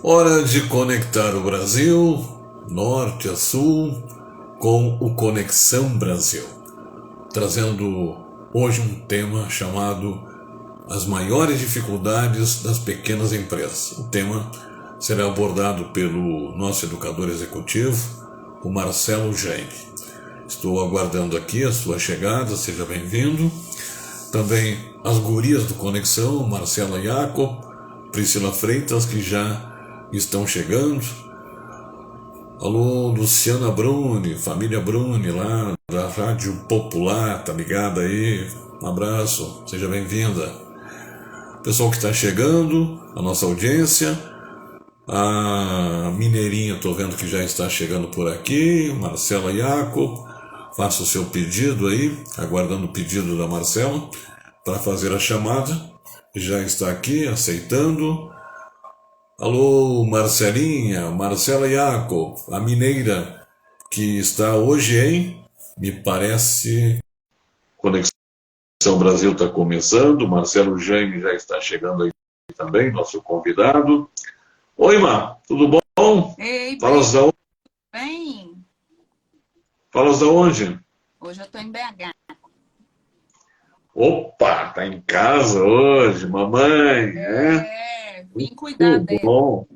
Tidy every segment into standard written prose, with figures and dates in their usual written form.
Hora de conectar o Brasil, norte a sul, com o Conexão Brasil, trazendo hoje um tema chamado As Maiores Dificuldades das Pequenas Empresas. O tema será abordado pelo nosso educador executivo, o Marcelo Jaime. Estou aguardando aqui a sua chegada, seja bem-vindo. Também as gurias do Conexão, Marcela Jacob, Priscila Freitas, que já estão chegando. Alô, Luciana Bruni, família Bruni lá da Rádio Popular, tá ligada aí? Um abraço, seja bem-vinda. Pessoal que está chegando, a nossa audiência, a Mineirinha, tô vendo que já está chegando por aqui, Marcela Jacob, faça o seu pedido aí, aguardando o pedido da Marcela para fazer a chamada, já está aqui, aceitando. Alô, Marcelinha, Marcela Jacob, a mineira que está hoje em, me parece, Conexão Brasil está começando, Marcelo Jaime já está chegando aí também, nosso convidado. Oi, Mar, tudo bom? Ei, Falas da onde? bem. Falas da onde? Hoje eu estou em BH. Opa, tá em casa hoje, mamãe, né? Vim cuidar Muito dela. bom.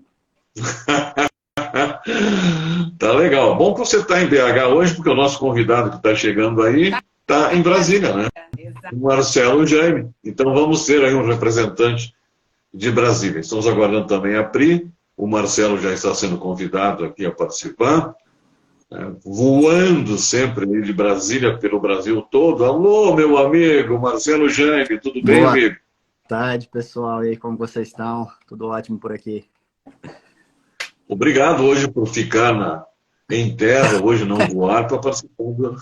Tá legal. Bom que você está em BH hoje, porque o nosso convidado que está chegando aí está em Brasília, né? Exato. O Marcelo Jaime. Então vamos ter aí um representante de Brasília. Estamos aguardando também a Pri. O Marcelo já está sendo convidado aqui a participar. Voando sempre aí de Brasília pelo Brasil todo. Alô, meu amigo Marcelo Jaime, tudo bem, Boa amigo? tarde, pessoal. E aí, como vocês estão? Tudo ótimo por aqui. Obrigado hoje por ficar em terra, hoje não voar, para participar do...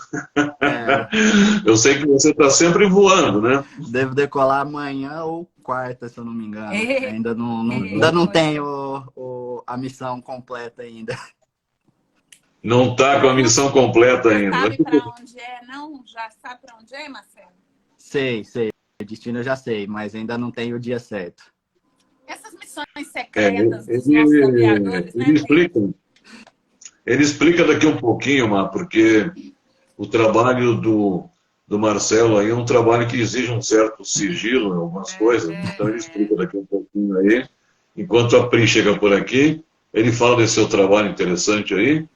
Eu sei que você está sempre voando, né? Devo decolar amanhã ou quarta, se eu não me engano. Ainda não, Ei, ainda não pois tenho a missão completa ainda. Não está com a missão completa ainda. Sabe para onde é, não? Já sabe para onde é, Marcelo? Sei. O destino eu já sei, mas ainda não tenho o dia certo. Essas missões secretas dos nossos aviadores, né? Ele explica daqui um pouquinho, Mar, porque o trabalho do Marcelo aí é um trabalho que exige um certo sigilo em algumas coisas. Então ele explica daqui um pouquinho aí. Enquanto a Pri chega por aqui, ele fala desse seu trabalho interessante aí.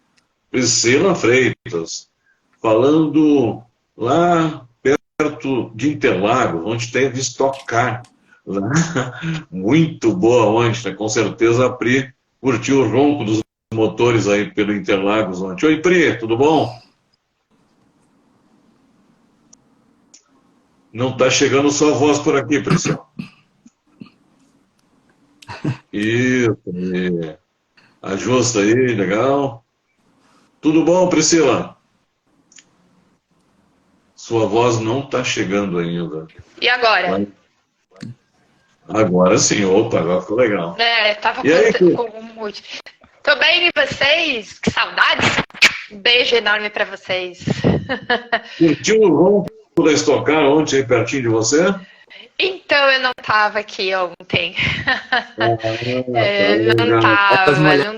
Priscila Freitas, falando lá perto de Interlagos, onde tem de estocar. Muito boa ontem, né? Com certeza a Pri curtiu o ronco dos motores aí pelo Interlagos ontem. Oi, Pri, tudo bom? Não está chegando sua voz por aqui, Priscila. Isso, ajusta aí, legal. Tudo bom, Priscila? Sua voz não está chegando ainda. E agora? Agora sim, opa, agora ficou legal. Tava E aí, com um mute. Tô bem, e vocês? Que saudades! Um beijo enorme pra vocês. Curtiu o ronco da Estocar ontem aí pertinho de você? Então, eu não tava aqui ontem. Não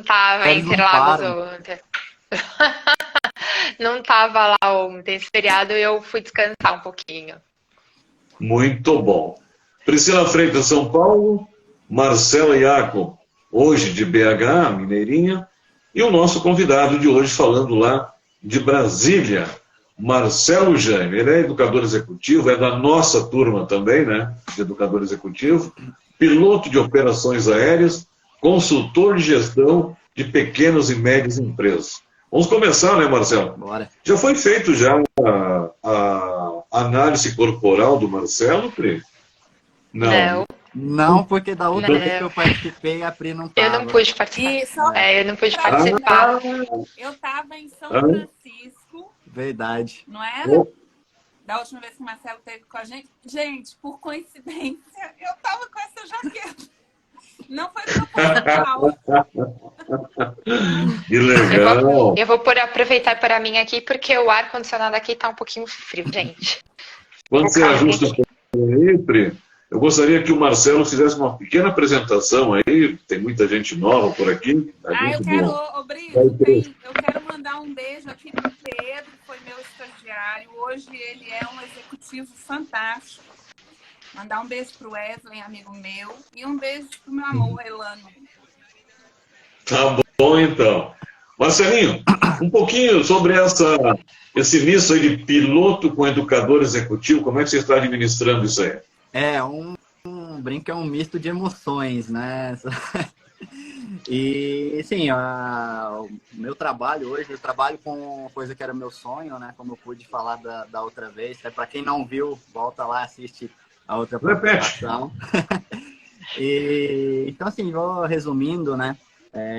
tava em Interlagos ontem. Não tava lá ontem, esse feriado, e eu fui descansar um pouquinho. Muito bom. Priscila Freitas, São Paulo, Marcela Jacob, hoje de BH, Mineirinha, e o nosso convidado de hoje falando lá de Brasília, Marcelo Jaime. Ele é educador executivo, é da nossa turma também, né, de educador executivo, piloto de operações aéreas, consultor de gestão de pequenas e médias empresas. Vamos começar, né, Marcelo? Bora. Já foi feito já a análise corporal do Marcelo, Pri? Não, porque da outra vez que eu participei, a Pri não estava. Eu não pude participar. Eu não pude participar. Eu estava em São Francisco. Verdade. Não era? Da última vez que o Marcelo esteve com a gente. Gente, por coincidência, eu estava com essa jaqueta. Não foi proposital. Que legal. Eu vou aproveitar para mim aqui, porque o ar-condicionado aqui tá um pouquinho frio, gente. Quando você ajusta o aí, Pri, Eu gostaria que o Marcelo fizesse uma pequena apresentação aí, tem muita gente nova por aqui. Eu quero, ô Brito, eu quero mandar um beijo aqui para o Pedro, que foi meu estagiário. Hoje ele é um executivo fantástico. Mandar um beijo para o Wesley, amigo meu, e um beijo para o meu amor, Elano. Tá bom, então. Marcelinho, um pouquinho sobre esse misto aí de piloto com educador executivo, como é que você está administrando isso aí? Um brinco é um misto de emoções, né? E, sim, o meu trabalho hoje, eu trabalho com coisa que era meu sonho, né? Como eu pude falar da outra vez. Para quem não viu, volta lá, assiste a outra apresentação. Então, assim, vou resumindo, né?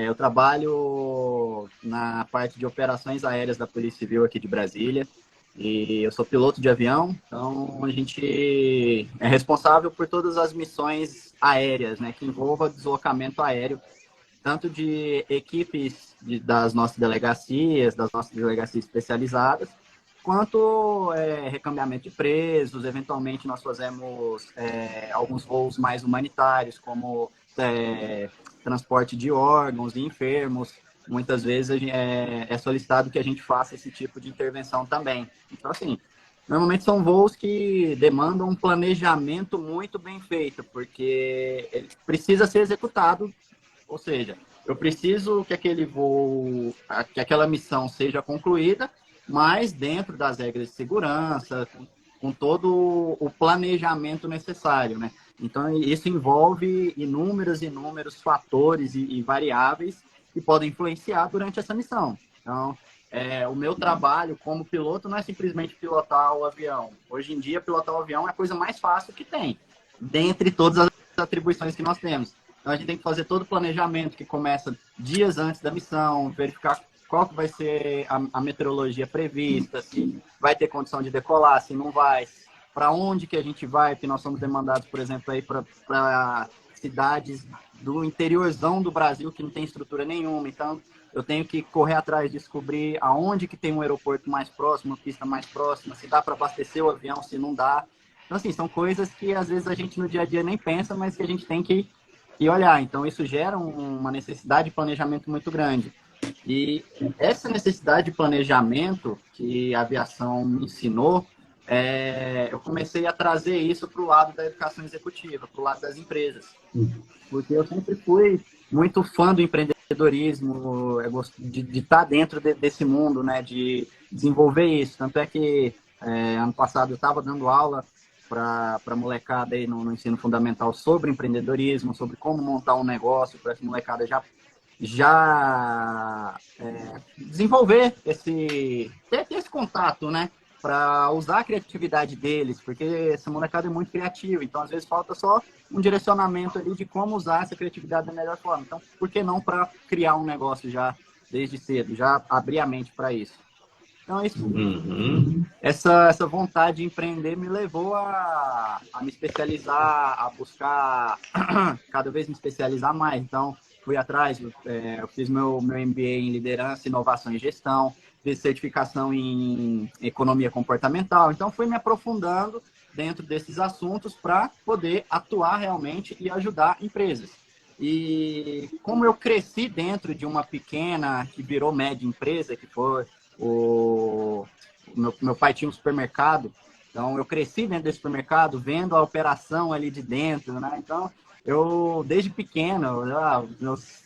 Eu trabalho na parte de operações aéreas da Polícia Civil aqui de Brasília. E eu sou piloto de avião, então a gente é responsável por todas as missões aéreas, né? Que envolvam deslocamento aéreo, tanto de equipes das nossas delegacias especializadas, quanto recambiamento de presos. Eventualmente nós fazemos alguns voos mais humanitários, como transporte de órgãos e enfermos. Muitas vezes é solicitado que a gente faça esse tipo de intervenção também. Então, assim, normalmente são voos que demandam um planejamento muito bem feito, porque ele precisa ser executado. Ou seja, eu preciso que aquele voo, que aquela missão seja concluída, mas dentro das regras de segurança, com todo o planejamento necessário, né? Então, isso envolve inúmeros fatores e variáveis que podem influenciar durante essa missão. Então, o meu trabalho como piloto não é simplesmente pilotar o avião. Hoje em dia, pilotar o avião é a coisa mais fácil que tem, dentre todas as atribuições que nós temos. Então, a gente tem que fazer todo o planejamento que começa dias antes da missão, verificar qual que vai ser a meteorologia prevista, se vai ter condição de decolar, se não vai, para onde que a gente vai, porque nós somos demandados, por exemplo, aí para cidades do interiorzão do Brasil que não tem estrutura nenhuma. Então, eu tenho que correr atrás, descobrir aonde que tem um aeroporto mais próximo, uma pista mais próxima, se dá para abastecer o avião, se não dá. Então, assim, são coisas que às vezes a gente no dia a dia nem pensa, mas que a gente tem que olhar. Então, isso gera uma necessidade de planejamento muito grande. E essa necessidade de planejamento que a aviação me ensinou, eu comecei a trazer isso para o lado da educação executiva, para o lado das empresas. Porque eu sempre fui muito fã do empreendedorismo, de estar dentro desse mundo, né, de desenvolver isso. Tanto é que ano passado eu estava dando aula para a molecada aí no ensino fundamental sobre empreendedorismo, sobre como montar um negócio, para essa molecada já desenvolver ter esse contato, né? Para usar a criatividade deles, porque essa molecada é muito criativa, então às vezes falta só um direcionamento ali de como usar essa criatividade da melhor forma. Então, por que não para criar um negócio já desde cedo, já abrir a mente para isso? Então, essa vontade de empreender me levou a me especializar, a buscar cada vez me especializar mais. Então, fui atrás, eu fiz meu MBA em liderança, inovação e gestão, fiz certificação em economia comportamental. Então, fui me aprofundando dentro desses assuntos para poder atuar realmente e ajudar empresas. E como eu cresci dentro de uma pequena, que virou média empresa, que foi meu pai tinha um supermercado, então eu cresci dentro desse supermercado, vendo a operação ali de dentro, né? Então, eu, desde pequeno, meus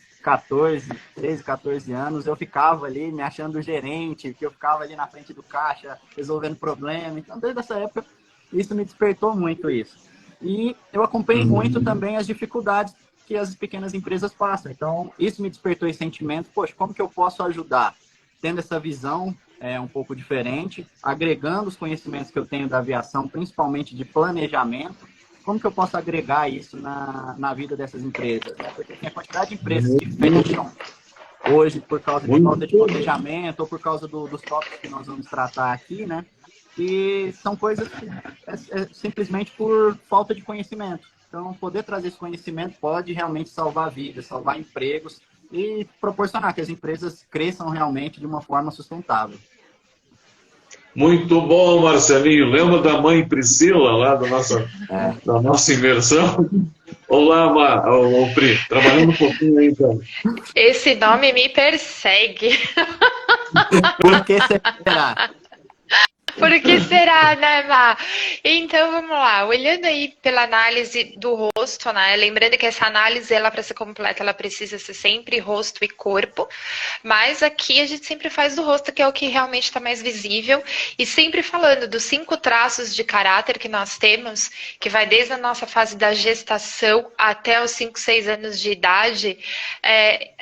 13, 14 anos, eu ficava ali me achando gerente, que eu ficava ali na frente do caixa, resolvendo problema. Então, desde essa época, isso me despertou muito isso. E eu acompanhei muito também as dificuldades que as pequenas empresas passam. Então, isso me despertou esse sentimento, poxa, como que eu posso ajudar? Tendo essa visão um pouco diferente, agregando os conhecimentos que eu tenho da aviação, principalmente de planejamento, como que eu posso agregar isso na vida dessas empresas? Né? Porque tem a quantidade de empresas que fecham hoje por causa de falta de planejamento ou por causa dos tópicos que nós vamos tratar aqui, né? E são coisas que simplesmente por falta de conhecimento. Então, poder trazer esse conhecimento pode realmente salvar vidas, salvar empregos e proporcionar que as empresas cresçam realmente de uma forma sustentável. Muito bom, Marcelinho. Lembra da mãe Priscila, lá da nossa imersão? Olá, Pri. Trabalhando um pouquinho aí, então. Esse nome me persegue. Por que será? Por que será, né, Má? Então, vamos lá. Olhando aí pela análise do rosto, né? Lembrando que essa análise, ela para ser completa, ela precisa ser sempre rosto e corpo. Mas aqui a gente sempre faz do rosto, que é o que realmente está mais visível. E sempre falando dos 5 traços de caráter que nós temos, que vai desde a nossa fase da gestação até os 5, 6 anos de idade.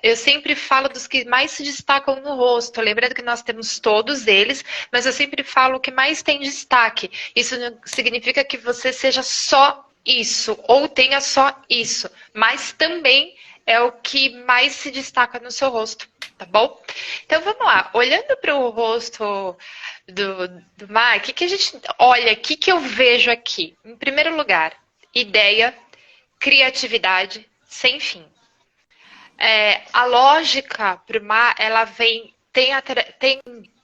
Eu sempre falo dos que mais se destacam no rosto. Lembrando que nós temos todos eles, mas eu sempre falo que mais tem destaque. Isso não significa que você seja só isso, ou tenha só isso, mas também é o que mais se destaca no seu rosto, tá bom? Então vamos lá, olhando para o rosto do Mar, o que a gente olha, o que eu vejo aqui? Em primeiro lugar, ideia, criatividade, sem fim. A lógica para o Mar, ela vem,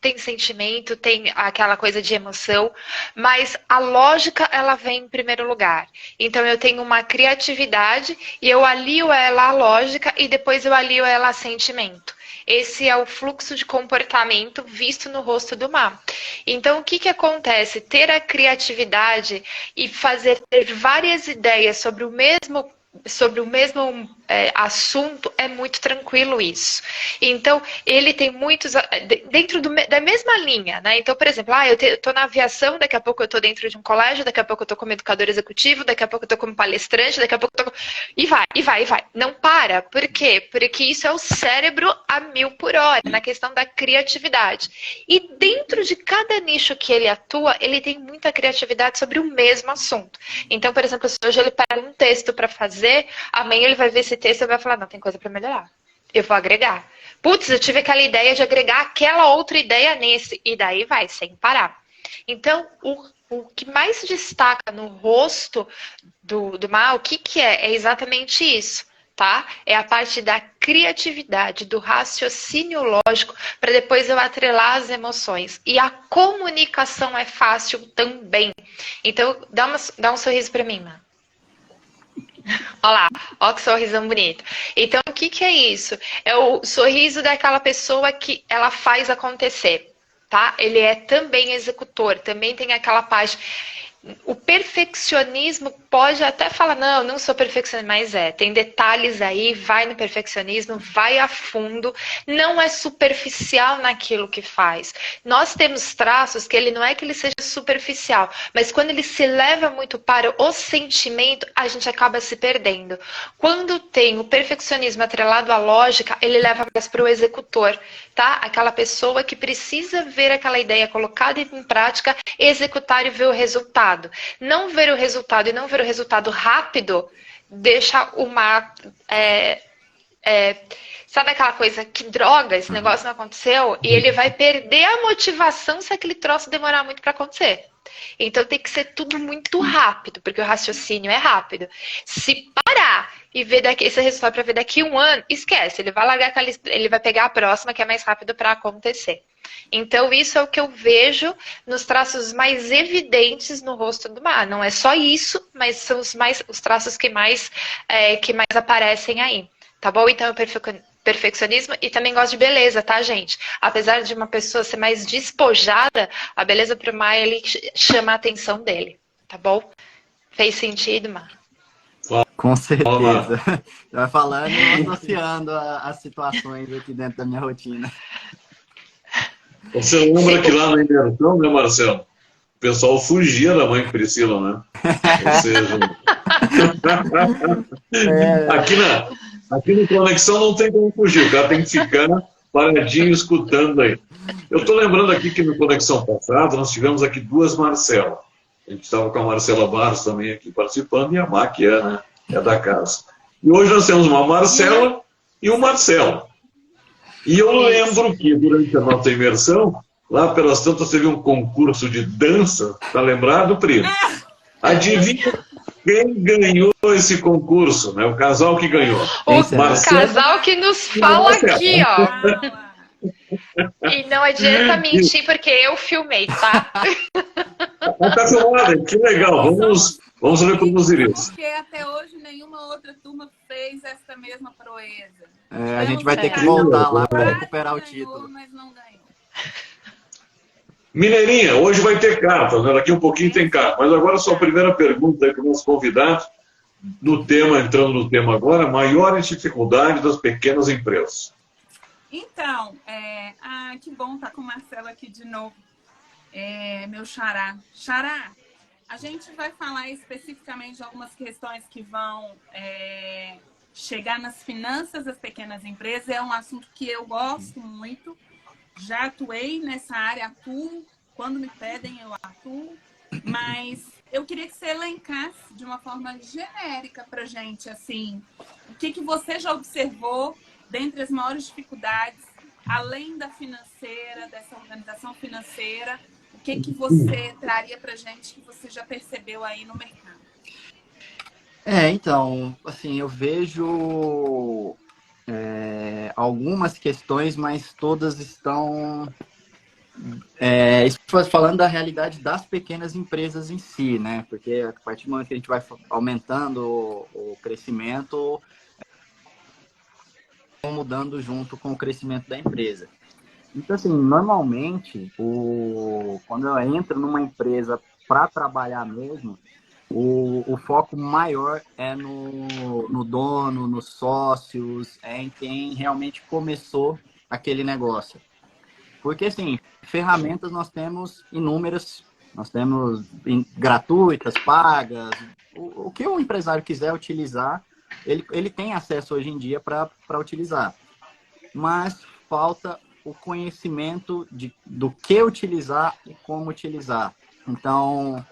tem sentimento, tem aquela coisa de emoção, mas a lógica, ela vem em primeiro lugar. Então, eu tenho uma criatividade e eu alio ela à lógica e depois eu alio ela a sentimento. Esse é o fluxo de comportamento visto no rosto do Mar. Então, o que acontece? Ter a criatividade e ter várias ideias sobre o mesmo assunto é muito tranquilo isso. Então, ele tem muitos dentro da mesma linha, né? Então, por exemplo, eu estou na aviação, daqui a pouco eu estou dentro de um colégio, daqui a pouco eu estou como educador executivo, daqui a pouco eu estou como palestrante, daqui a pouco eu estou... E vai. Não para. Por quê? Porque isso é o cérebro a 1000 por hora, na questão da criatividade. E dentro de cada nicho que ele atua, ele tem muita criatividade sobre o mesmo assunto. Então, por exemplo, se hoje ele pega um texto para fazer, amanhã ele vai ver esse texto e vai falar, não, tem coisa para melhorar. Eu vou agregar. Putz, eu tive aquela ideia de agregar aquela outra ideia nesse. E daí vai, sem parar. Então, o que mais se destaca no rosto do Mar, o que é? É exatamente isso, tá? É a parte da criatividade, do raciocínio lógico, para depois eu atrelar as emoções. E a comunicação é fácil também. Então, dá um sorriso para mim, Mar. Olha lá, olha que sorrisão bonito. Então, o que é isso? É o sorriso daquela pessoa que ela faz acontecer, tá? Ele é também executor, também tem aquela parte... O perfeccionismo pode até falar, não sou perfeccionista, mas tem detalhes aí, vai no perfeccionismo, vai a fundo, não é superficial naquilo que faz. Nós temos traços que ele não é que ele seja superficial, mas quando ele se leva muito para o sentimento, a gente acaba se perdendo. Quando tem o perfeccionismo atrelado à lógica, ele leva mais para o executor, tá? Aquela pessoa que precisa ver aquela ideia colocada em prática, executar e ver o resultado. Não ver o resultado e não ver o resultado rápido deixa uma... sabe aquela coisa, que droga, esse negócio não aconteceu? E ele vai perder a motivação se aquele troço demorar muito para acontecer. Então tem que ser tudo muito rápido, porque o raciocínio é rápido. Se parar e ver esse resultado para ver daqui a 1 ano, esquece, ele vai largar ele vai pegar a próxima que é mais rápido para acontecer. Então isso é o que eu vejo nos traços mais evidentes no rosto do Mar. Não é só isso, mas são os traços que mais aparecem aí. Tá bom? Então, perfeccionismo e também gosto de beleza, tá, gente? Apesar de uma pessoa ser mais despojada, a beleza pro Mar, ele chama a atenção dele, tá bom? Fez sentido, Mar? Com certeza. Vai falando e associando as situações aqui dentro da minha rotina. Você lembra que lá na imersão, né, Marcelo? O pessoal fugia da mãe Priscila, né? Ou seja... Aqui no Conexão não tem como fugir, o cara tem que ficar paradinho escutando aí. Eu estou lembrando aqui que no Conexão passado nós tivemos aqui 2 Marcelas. A gente estava com a Marcela Barros também aqui participando e a Má, que é da casa. E hoje nós temos uma Marcela e um Marcelo. E eu lembro que durante a nossa imersão, lá pelas tantas teve um concurso de dança, tá lembrado, Pri? Adivinha quem ganhou esse concurso, né? O casal que ganhou. O casal que nos fala aqui, ó. E não adianta mentir, porque eu filmei, tá? Mas tá filmado, que legal. Vamos reproduzir isso. Porque até hoje nenhuma outra turma fez essa mesma proeza. A gente vai ter que Tivemos voltar lá para quase recuperar o ganhou, título. mas não ganhou. Mineirinha, hoje vai ter carta, né? Daqui um pouquinho tem carta. Mas agora sua primeira pergunta aí para o nosso convidado, do tema, entrando no tema agora, maiores dificuldades das pequenas empresas. Então, que bom estar com o Marcelo aqui de novo. Meu xará. Xará, a gente vai falar especificamente de algumas questões que vão chegar nas finanças das pequenas empresas. É um assunto que eu gosto muito. Já atuei nessa área, atuo. Quando me pedem, eu atuo. Mas eu queria que você elencasse de uma forma genérica para a gente, assim, o que você já observou dentre as maiores dificuldades, além da financeira, dessa organização financeira, o que você traria para a gente que você já percebeu aí no mercado? Então, assim, eu vejo algumas questões, mas todas estão falando da realidade das pequenas empresas em si, né? Porque a partir do momento que a gente vai aumentando o crescimento, mudando junto com o crescimento da empresa. Então, assim, normalmente, quando eu entro numa empresa para trabalhar mesmo, o foco maior é no dono, nos sócios, em quem realmente começou aquele negócio. Porque, assim, ferramentas nós temos inúmeras, nós temos gratuitas, pagas, o que o empresário quiser utilizar, ele tem acesso hoje em dia para utilizar. Mas falta o conhecimento do que utilizar e como utilizar. Então,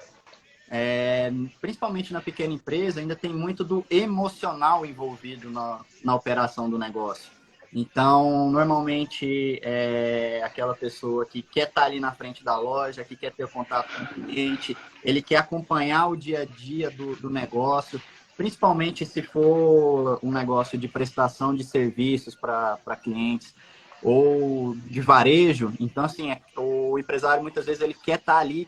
principalmente na pequena empresa, ainda tem muito do emocional envolvido na operação do negócio. Então, normalmente, é aquela pessoa que quer estar ali na frente da loja, que quer ter contato com o cliente, ele quer acompanhar o dia a dia do negócio, principalmente se for um negócio de prestação de serviços para clientes ou de varejo. Então, assim, o empresário, muitas vezes, ele quer estar ali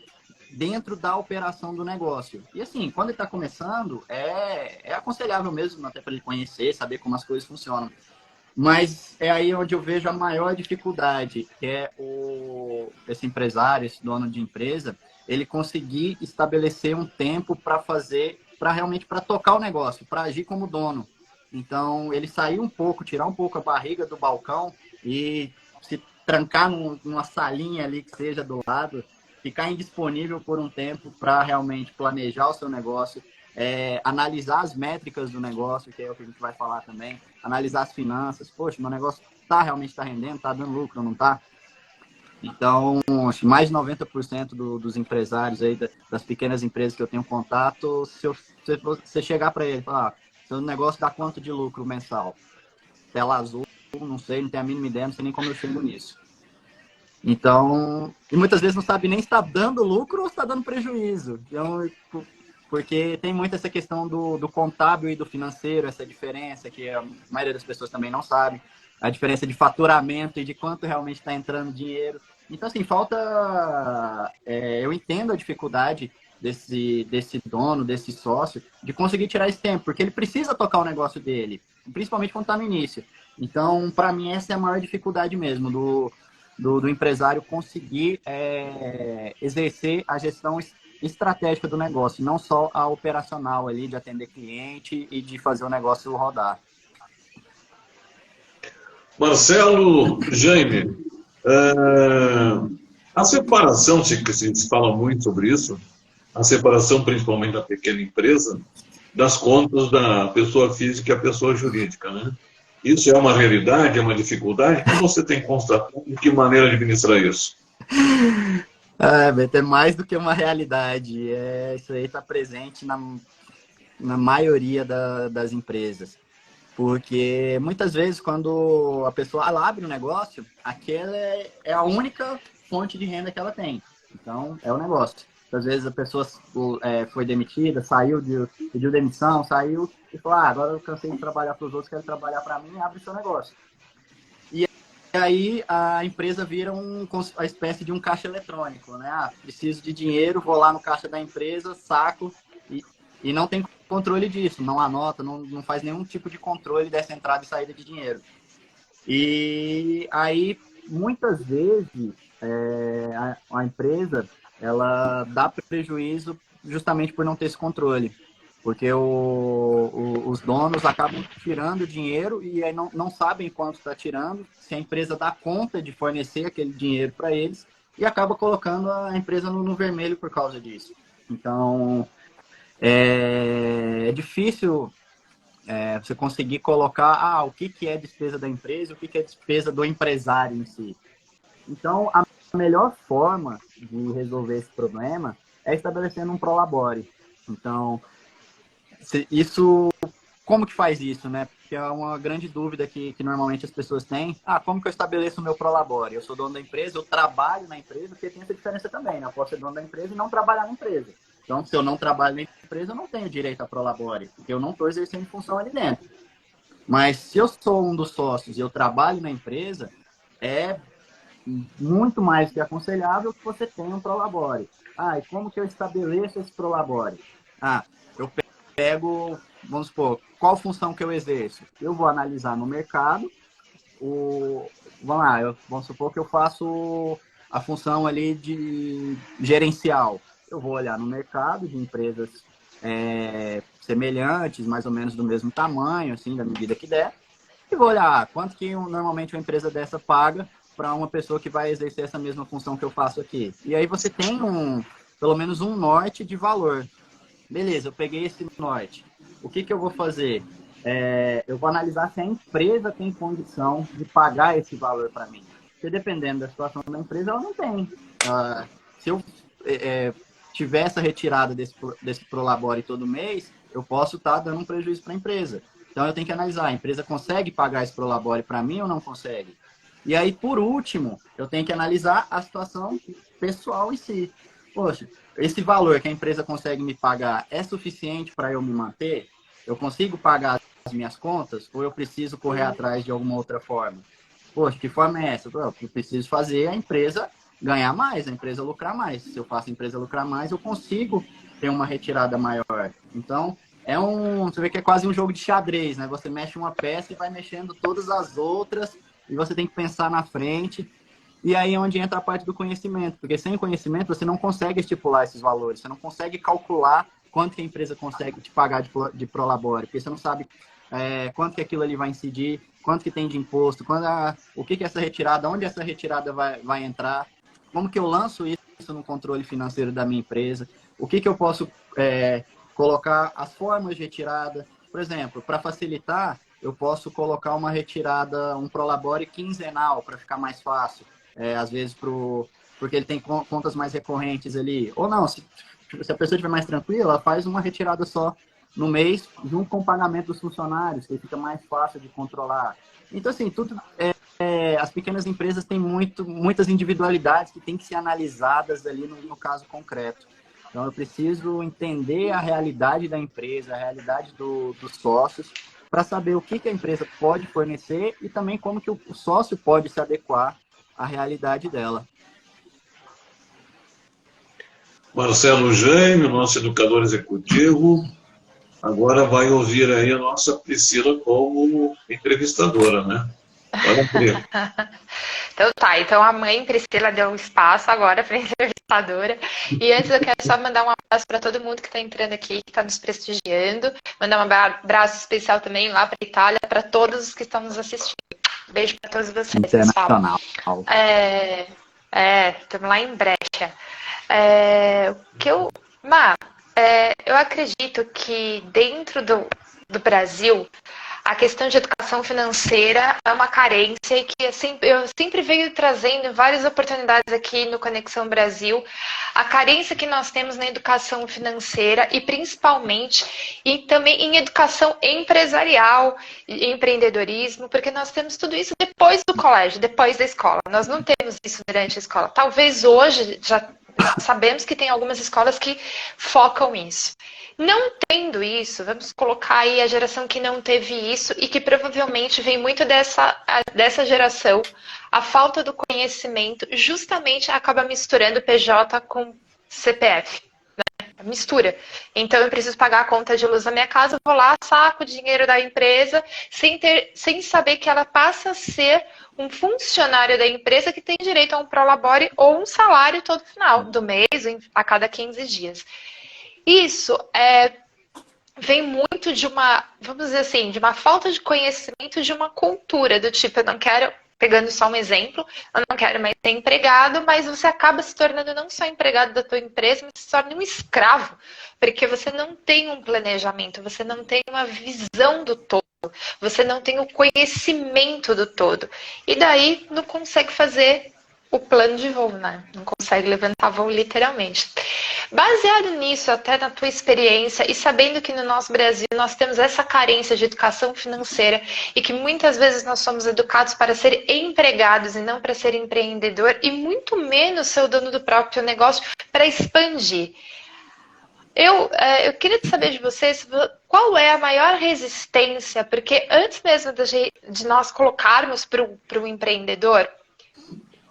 dentro da operação do negócio. E, assim, quando ele está começando, é aconselhável mesmo, até para ele conhecer, saber como as coisas funcionam. Mas é aí onde eu vejo a maior dificuldade, que é esse empresário, esse dono de empresa, ele conseguir estabelecer um tempo para realmente tocar o negócio, para agir como dono. Então, ele sair um pouco, tirar um pouco a barriga do balcão e se trancar numa salinha ali que seja do lado, ficar indisponível por um tempo para realmente planejar o seu negócio, analisar as métricas do negócio, que é o que a gente vai falar também, analisar as finanças. Poxa, meu negócio realmente está rendendo, está dando lucro, não está? Então, mais de 90% dos empresários aí, das pequenas empresas que eu tenho contato, se você chegar para ele e falar, seu negócio dá quanto de lucro mensal? Tela azul, não sei, não tenho a mínima ideia, não sei nem como eu chego nisso. Então, e muitas vezes não sabe nem se está dando lucro ou se está dando prejuízo. Então, porque tem muito essa questão do contábil e do financeiro, essa diferença que a maioria das pessoas também não sabe, a diferença de faturamento e de quanto realmente está entrando dinheiro. Então, assim, eu entendo a dificuldade desse dono, desse sócio, de conseguir tirar esse tempo, porque ele precisa tocar o negócio dele, principalmente quando está no início. Então, para mim, essa é a maior dificuldade mesmo, do empresário conseguir exercer a gestão estratégica do negócio, não só a operacional ali de atender cliente e de fazer o negócio rodar. Marcelo, Jaime, a separação, se fala muito sobre isso, a separação principalmente da pequena empresa, das contas da pessoa física e a pessoa jurídica, né? Isso é uma realidade, é uma dificuldade? Como você tem constatado de que maneira administrar isso? Vai ter mais do que uma realidade. Isso aí está presente na maioria das empresas. Porque muitas vezes, quando a pessoa abre um negócio, aquela é a única fonte de renda que ela tem. Então, é o negócio. Às vezes a pessoa foi demitida, pediu demissão, saiu e falou, agora eu cansei de trabalhar para os outros, quero trabalhar para mim, abre o seu negócio. aí a empresa vira a espécie de um caixa eletrônico, né? Ah, preciso de dinheiro, vou lá no caixa da empresa, saco, e não tem controle disso, não anota, não faz nenhum tipo de controle dessa entrada e saída de dinheiro. E aí, muitas vezes, a empresa, ela dá prejuízo justamente por não ter esse controle. Porque os donos acabam tirando dinheiro e aí não sabem quanto está tirando, se a empresa dá conta de fornecer aquele dinheiro para eles e acaba colocando a empresa no vermelho por causa disso. Então, é difícil você conseguir colocar o que é despesa da empresa e o que é despesa do empresário em si. Então, a melhor forma de resolver esse problema é estabelecendo um prolabore. Então, isso, como que faz isso, né? Porque é uma grande dúvida que normalmente as pessoas têm. Como que eu estabeleço o meu prolabore? Eu sou dono da empresa, eu trabalho na empresa, porque tem essa diferença também, né? Eu posso ser dono da empresa e não trabalhar na empresa. Então, se eu não trabalho na empresa, eu não tenho direito a prolabore, porque eu não estou exercendo função ali dentro. Mas se eu sou um dos sócios e eu trabalho na empresa, é muito mais que aconselhável que você tenha um prolabore. E como que eu estabeleço esse prolabore? Eu pego, vamos supor, qual função que eu exerço? Eu vou analisar no mercado, vamos supor que eu faço a função ali de gerencial. Eu vou olhar no mercado de empresas semelhantes, mais ou menos do mesmo tamanho, assim, da medida que der, e vou olhar quanto que normalmente uma empresa dessa paga para uma pessoa que vai exercer essa mesma função que eu faço aqui. E aí você tem pelo menos um norte de valor. Beleza, eu peguei esse norte. O que eu vou fazer? Eu vou analisar se a empresa tem condição de pagar esse valor para mim. Porque dependendo da situação da empresa, ela não tem. Se eu tiver essa retirada desse prolabore todo mês, eu posso estar dando um prejuízo para a empresa. Então eu tenho que analisar, a empresa consegue pagar esse prolabore para mim ou não consegue? E aí, por último, eu tenho que analisar a situação pessoal em si. Poxa, esse valor que a empresa consegue me pagar é suficiente para eu me manter? Eu consigo pagar as minhas contas ou eu preciso correr atrás de alguma outra forma? Poxa, que forma é essa? Eu preciso fazer a empresa ganhar mais, a empresa lucrar mais. Se eu faço a empresa lucrar mais, eu consigo ter uma retirada maior. Então, você vê que é quase um jogo de xadrez, né? Você mexe uma peça e vai mexendo todas as outras e você tem que pensar na frente. E aí é onde entra a parte do conhecimento, porque sem conhecimento você não consegue estipular esses valores, você não consegue calcular quanto que a empresa consegue te pagar de prolabore, porque você não sabe quanto que aquilo ali vai incidir, quanto que tem de imposto, o que essa retirada, onde essa retirada vai entrar, como que eu lanço isso no controle financeiro da minha empresa, o que eu posso colocar, as formas de retirada. Por exemplo, para facilitar, eu posso colocar uma retirada, um prolabore quinzenal, para ficar mais fácil. Às vezes porque ele tem contas mais recorrentes ali. Ou não, se a pessoa estiver mais tranquila, ela faz uma retirada só no mês, junto com o pagamento dos funcionários, que fica mais fácil de controlar. Então, assim, as pequenas empresas têm muitas individualidades que têm que ser analisadas ali no caso concreto. Então, eu preciso entender a realidade da empresa, a realidade dos sócios, para saber o que a empresa pode fornecer e também como que o sócio pode se adequar à realidade dela. Marcelo Jaime, nosso educador executivo, agora vai ouvir aí a nossa Priscila como entrevistadora, né? Olha, Pri. Então a mãe Priscila deu um espaço agora para a entrevistadora. E antes eu quero só mandar um abraço para todo mundo que está entrando aqui, que está nos prestigiando. Mandar um abraço especial também lá para a Itália, para todos os que estão nos assistindo. Beijo para todos vocês, internacional. Pessoal. Estamos lá em Brecha. Eu acredito que dentro do Brasil, a questão de educação financeira é uma carência e que eu sempre venho trazendo várias oportunidades aqui no Conexão Brasil, a carência que nós temos na educação financeira e principalmente e também em educação empresarial e empreendedorismo, porque nós temos tudo isso depois do colégio, depois da escola. Nós não temos isso durante a escola. Talvez hoje já sabemos que tem algumas escolas que focam nisso. Não tendo isso, vamos colocar aí a geração que não teve isso e que provavelmente vem muito dessa geração a falta do conhecimento justamente acaba misturando PJ com CPF. Mistura. Então, eu preciso pagar a conta de luz da minha casa, vou lá, saco o dinheiro da empresa, sem saber que ela passa a ser um funcionário da empresa que tem direito a um prolabore ou um salário todo final do mês, a cada 15 dias. Isso vem muito de uma, vamos dizer assim, de uma falta de conhecimento, de uma cultura do tipo, eu não quero, pegando só um exemplo, eu não quero mais ser empregado, mas você acaba se tornando não só empregado da tua empresa, mas se torna um escravo, porque você não tem um planejamento, você não tem uma visão do todo, você não tem o conhecimento do todo. E daí não consegue fazer o plano de voo, né? Não consegue levantar voo literalmente. Baseado nisso, até na tua experiência, e sabendo que no nosso Brasil nós temos essa carência de educação financeira e que muitas vezes nós somos educados para ser empregados e não para ser empreendedor, e muito menos ser o dono do próprio negócio para expandir. Eu queria saber de vocês qual é a maior resistência, porque antes mesmo de nós colocarmos para o empreendedor,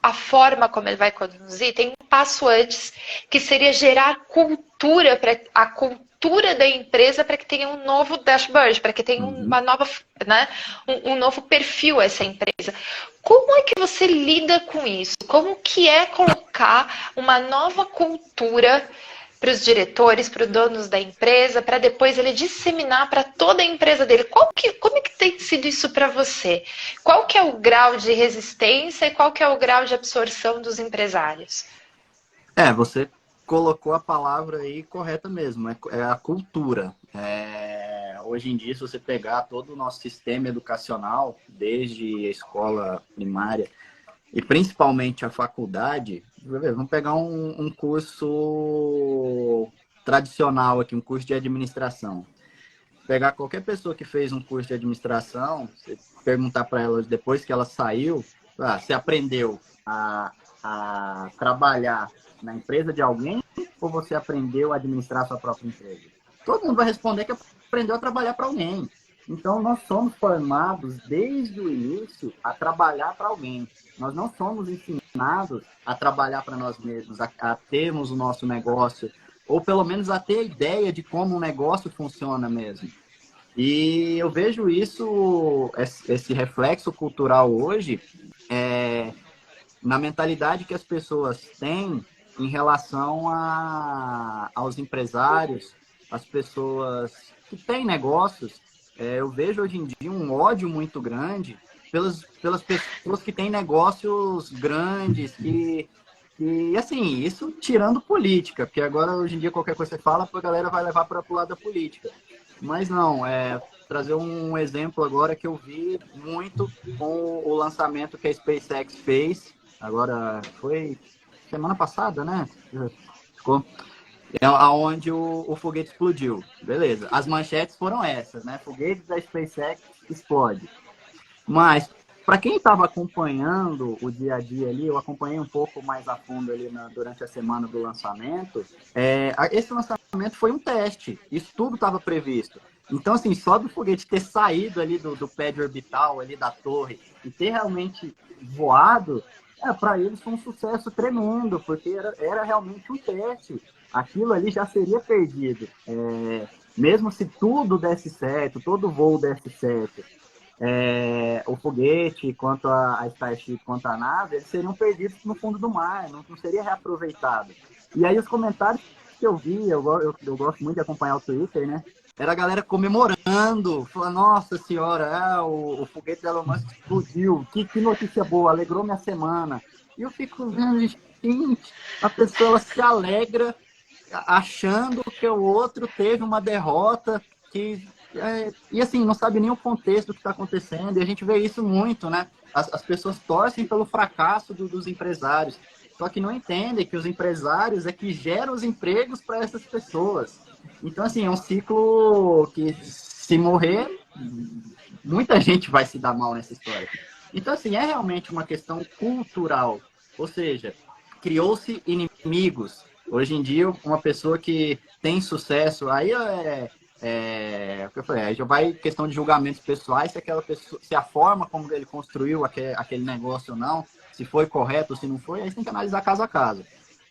a forma como ele vai conduzir, tem um passo antes, que seria gerar cultura, a cultura da empresa para que tenha um novo dashboard, para que tenha uma nova, né, um novo perfil essa empresa. Como é que você lida com isso? Como que é colocar uma nova cultura para os diretores, para os donos da empresa, para depois ele disseminar para toda a empresa dele? Como é que tem sido isso para você? Qual que é o grau de resistência e qual que é o grau de absorção dos empresários? Você colocou a palavra aí correta mesmo, é a cultura. Hoje em dia, se você pegar todo o nosso sistema educacional, desde a escola primária e principalmente a faculdade, vamos pegar um curso tradicional aqui, um curso de administração. Pegar qualquer pessoa que fez um curso de administração, você perguntar para ela depois que ela saiu, você aprendeu a trabalhar na empresa de alguém ou você aprendeu a administrar a sua própria empresa? Todo mundo vai responder que aprendeu a trabalhar para alguém. Então, nós somos formados desde o início a trabalhar para alguém. Nós não somos ensinados a trabalhar para nós mesmos, a termos o nosso negócio, ou pelo menos a ter a ideia de como um negócio funciona mesmo. E eu vejo isso, esse reflexo cultural hoje, na mentalidade que as pessoas têm em relação aos empresários, as pessoas que têm negócios. Eu vejo hoje em dia um ódio muito grande pelas pessoas que têm negócios grandes, e assim, isso tirando política, porque agora hoje em dia qualquer coisa que você fala, a galera vai levar para o lado da política. Mas não, trazer um exemplo agora que eu vi muito com o lançamento que a SpaceX fez, agora foi semana passada, né? Ficou... onde o foguete explodiu. Beleza. As manchetes foram essas, né? Foguete da SpaceX explode. Mas, para quem estava acompanhando o dia a dia ali, eu acompanhei um pouco mais a fundo ali durante a semana do lançamento, esse lançamento foi um teste. Isso tudo estava previsto. Então, assim, só do foguete ter saído ali do pad orbital, ali da torre, e ter realmente voado, para eles foi um sucesso tremendo, porque era realmente um teste. Aquilo ali já seria perdido. Mesmo se tudo desse certo, todo voo desse certo, o foguete, quanto a Starship, quanto a nave, eles seriam perdidos no fundo do mar, não seria reaproveitado. E aí os comentários que eu vi, eu gosto muito de acompanhar o Twitter, né? Era a galera comemorando, falando, nossa senhora, o foguete da Elon Musk explodiu, que notícia boa, alegrou minha semana. E eu fico vendo, gente, a pessoa se alegra achando que o outro teve uma derrota, e assim, não sabe nem o contexto do que está acontecendo, e a gente vê isso muito, né? As pessoas torcem pelo fracasso dos empresários, só que não entendem que os empresários é que geram os empregos para essas pessoas. Então, assim, é um ciclo que, se morrer, muita gente vai se dar mal nessa história. Então, assim, é realmente uma questão cultural, ou seja, criou-se inimigos. Hoje em dia, uma pessoa que tem sucesso, aí O que eu falei, aí já vai questão de julgamentos pessoais, se aquela pessoa, se a forma como ele construiu aquele negócio ou não, se foi correto ou se não foi, aí você tem que analisar caso a caso.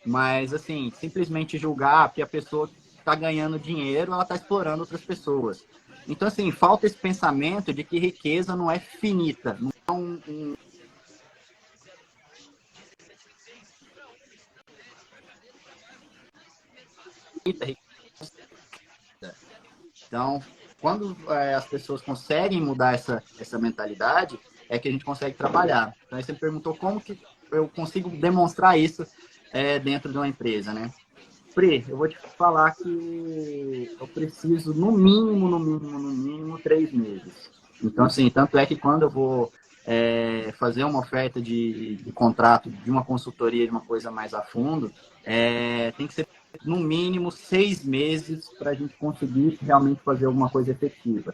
Mas, assim, simplesmente julgar que a pessoa está ganhando dinheiro, ela está explorando outras pessoas. Então, assim, falta esse pensamento de que riqueza não é finita, não é Então, quando as pessoas conseguem mudar essa mentalidade, é que a gente consegue trabalhar. Então, aí você me perguntou como que eu consigo demonstrar isso dentro de uma empresa, né? Pri, eu vou te falar que eu preciso, no mínimo, 3 meses. Então, assim, tanto é que quando eu vou fazer uma oferta de contrato, de uma consultoria, de uma coisa mais a fundo, tem que ser no mínimo 6 meses para a gente conseguir realmente fazer alguma coisa efetiva.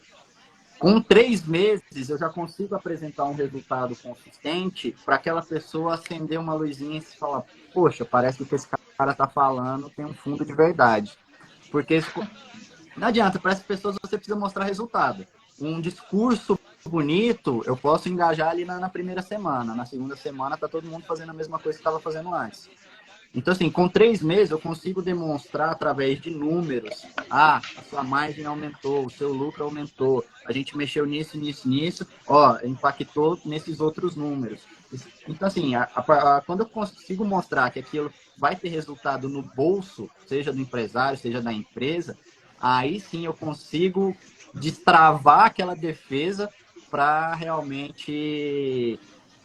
Com 3 meses, eu já consigo apresentar um resultado consistente para aquela pessoa acender uma luzinha e se falar, poxa, parece que o que esse cara está falando tem um fundo de verdade. Porque não adianta, para essas pessoas você precisa mostrar resultado. Um discurso bonito, eu posso engajar ali na primeira semana. Na segunda semana, está todo mundo fazendo a mesma coisa que estava fazendo antes. Então, assim, com 3 meses eu consigo demonstrar através de números. A sua margem aumentou, o seu lucro aumentou, a gente mexeu nisso, impactou nesses outros números. Então, assim, quando eu consigo mostrar que aquilo vai ter resultado no bolso, seja do empresário, seja da empresa, aí sim eu consigo destravar aquela defesa para realmente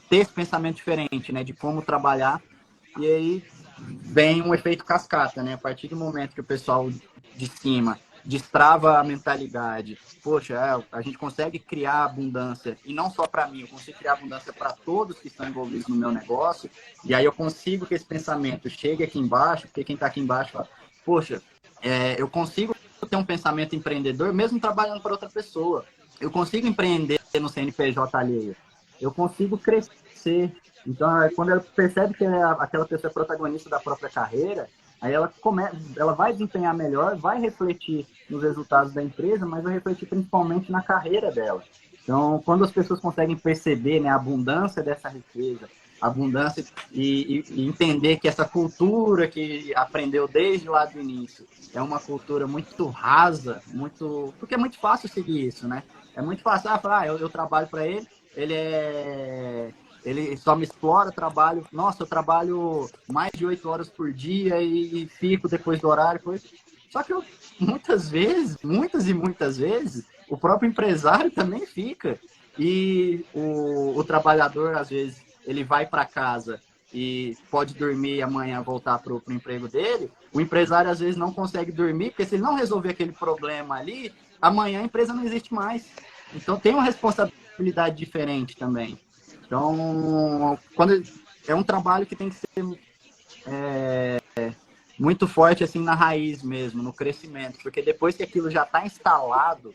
ter esse pensamento diferente, né, de como trabalhar. E aí vem um efeito cascata, né? A partir do momento que o pessoal de cima destrava a mentalidade, poxa, a gente consegue criar abundância, e não só para mim, eu consigo criar abundância para todos que estão envolvidos no meu negócio, e aí eu consigo que esse pensamento chegue aqui embaixo, porque quem está aqui embaixo fala, poxa, eu consigo ter um pensamento empreendedor mesmo trabalhando para outra pessoa. Eu consigo empreender no CNPJ alheio. Eu consigo crescer. Então, quando ela percebe que aquela pessoa é protagonista da própria carreira, aí ela vai desempenhar melhor, vai refletir nos resultados da empresa, mas vai refletir principalmente na carreira dela. Então, quando as pessoas conseguem perceber, né, a abundância dessa riqueza, a abundância e entender que essa cultura que aprendeu desde lá do início é uma cultura muito rasa, porque é muito fácil seguir isso, né? É muito fácil, eu trabalho para ele, ele só me explora, eu trabalho mais de 8 horas por dia e fico depois do horário. Só que muitas e muitas vezes, o próprio empresário também fica. E o trabalhador, às vezes, ele vai para casa e pode dormir e amanhã voltar para o emprego dele. O empresário, às vezes, não consegue dormir, porque se ele não resolver aquele problema ali, amanhã a empresa não existe mais. Então, tem uma responsabilidade diferente também. Então, é um trabalho que tem que ser muito forte assim na raiz mesmo, no crescimento, porque depois que aquilo já está instalado,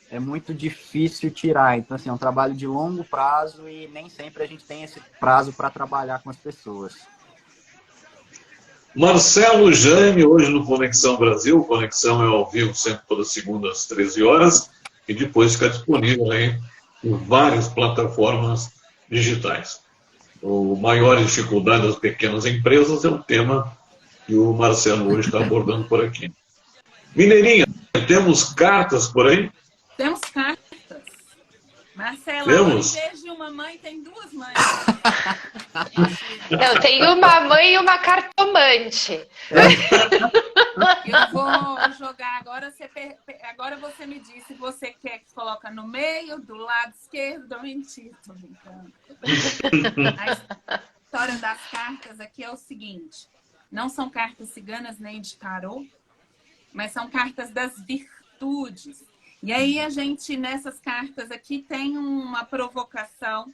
é muito difícil tirar. Então, assim, é um trabalho de longo prazo e nem sempre a gente tem esse prazo para trabalhar com as pessoas. Marcelo Jaime, hoje no Conexão Brasil. Conexão é ao vivo, sempre toda segunda às 13 horas, e depois fica disponível em várias plataformas digitais. O maior dificuldade das pequenas empresas é um tema que o Marcelo hoje está abordando por aqui. Mineirinha, temos cartas por aí? Temos cartas. Marcela, temos. Em vez de uma mãe, tem duas mães. Não, tem uma mãe e uma cartomante. Eu vou jogar agora. Agora você me diz se você quer que coloque no meio, do lado esquerdo ou em título. Então, a história das cartas aqui é o seguinte: não são cartas ciganas nem de tarô, mas são cartas das virtudes. E aí a gente, nessas cartas aqui, tem uma provocação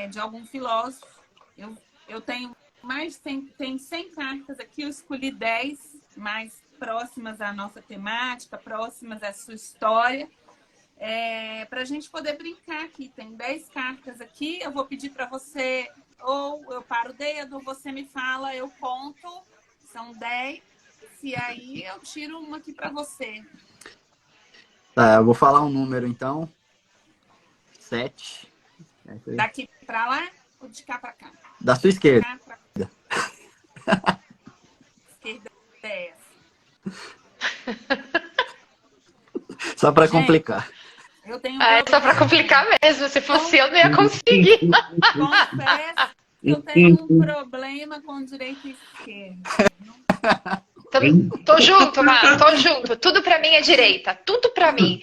de algum filósofo. Eu tenho tem 100 cartas aqui, eu escolhi 10 mais próximas à nossa temática, próximas à sua história, para a gente poder brincar aqui. Tem 10 cartas aqui, eu vou pedir para você, ou eu paro o dedo, ou você me fala, eu conto, são 10, e aí eu tiro uma aqui para você. Tá, eu vou falar um número então. 7. Daqui pra lá ou de cá pra cá? Da sua esquerda. Cá pra cá. Esquerda é essa. Só pra Gente, complicar. Eu tenho É só pra complicar mesmo. Se fosse eu, não ia conseguir. Confesso que eu tenho um problema com direita e esquerda. Tô junto, mano, tô junto. Tudo pra mim é direita. Tudo pra mim.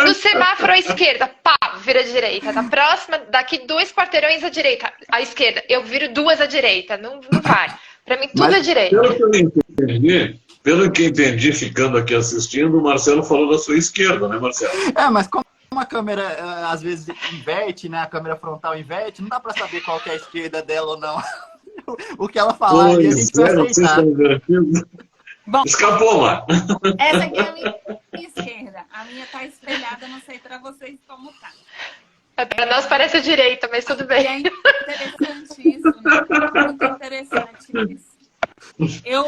No semáforo à esquerda, pá, vira direita. Na próxima, daqui 2 quarteirões à direita, à esquerda. Eu viro 2 à direita. Não vai. Pra mim, tudo é direita. Pelo que eu entendi, ficando aqui assistindo, o Marcelo falou da sua esquerda, né, Marcelo? Mas como a câmera às vezes inverte, né? A câmera frontal inverte, não dá pra saber qual que é a esquerda dela ou não. O que ela falar ali, a gente vai aceitar. Bom, Escapou, mano. essa aqui é a minha esquerda. A minha tá espelhada, não sei pra vocês como tá. Pra nós parece direita, mas tudo E bem. é interessante isso, né? Muito interessante isso. Eu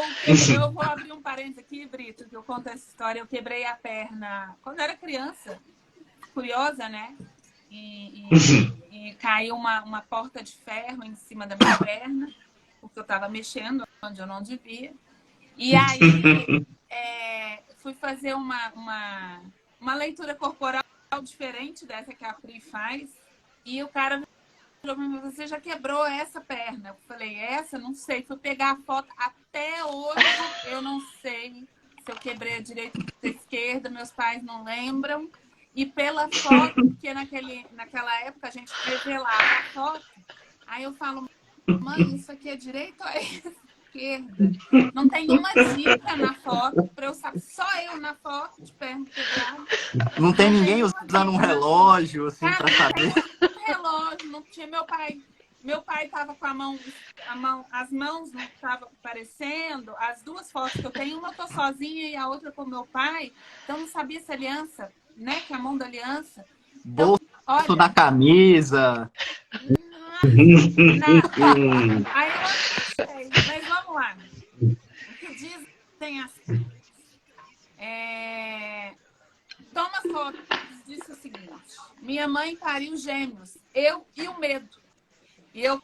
vou abrir um parênteses aqui, Brito, que eu conto essa história. Eu quebrei a perna quando eu era criança, curiosa, né? E caiu uma porta de ferro em cima da minha perna, porque eu estava mexendo onde eu não devia. E aí fui fazer uma leitura corporal diferente dessa que a Pri faz, e o cara falou: você já quebrou essa perna? Eu falei: essa? Não sei. Fui pegar a foto. Até hoje eu não sei se eu quebrei a direita ou a esquerda. Meus pais não lembram. E pela foto, porque naquela época a gente revelava a foto. Aí eu falo: mãe, isso aqui é direita ou é esquerda? Não tem uma dica na foto para eu saber. Só eu na foto de perna quebrada. Não tem ninguém usando um relógio, assim, pra saber. Relógio, não tinha. Meu pai estava com as mãos não estavam aparecendo. As 2 fotos que eu tenho, uma eu tô sozinha e a outra com meu pai. Então não sabia se a aliança, né, que é a mão da aliança. Então, bolso na camisa. Aí eu não sei, mas vamos lá. O que dizem assim? Thomas Hobbes disse o seguinte: minha mãe pariu gêmeos, eu e o medo. E eu,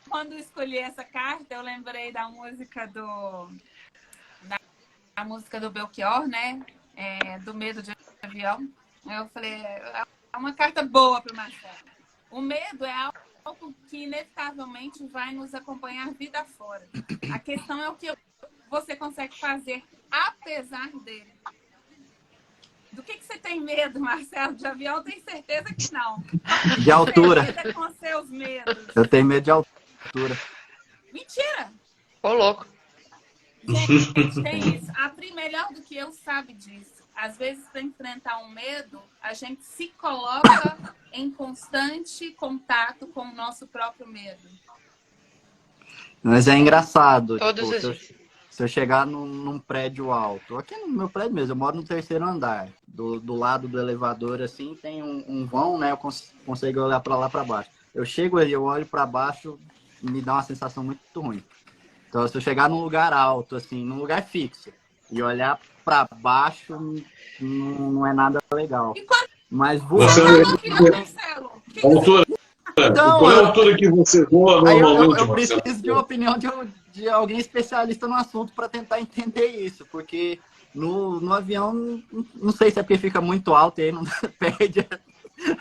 quando escolhi essa carta, eu lembrei da música do Belchior, né? Do medo de avião. Eu falei: é uma carta boa para o Marcelo. O medo é algo que inevitavelmente vai nos acompanhar vida fora. A questão é o que você consegue fazer apesar dele. Do que você tem medo, Marcelo? De avião? Tenho certeza que não. De altura. Você com seus medos. Eu tenho medo de altura. Mentira! Ô, louco. Gente, tem isso. A Pri, melhor do que eu, sabe disso. Às vezes, para enfrentar um medo, a gente se coloca em constante contato com o nosso próprio medo. Mas é engraçado. Todos tipo, os dias. Se eu chegar num prédio alto, aqui no meu prédio mesmo, eu moro no 3º andar. Do lado do elevador, assim, tem um vão, né? Eu consigo olhar para lá para baixo. Eu chego ali, eu olho para baixo, me dá uma sensação muito ruim. Então, se eu chegar num lugar alto, assim, num lugar fixo, e olhar para baixo, não é nada legal. Mas voando... Marcelo, Então, qual é a altura que você voa normalmente, eu preciso de uma opinião de alguém especialista no assunto para tentar entender isso, porque no avião, não sei se é porque fica muito alto e aí não perde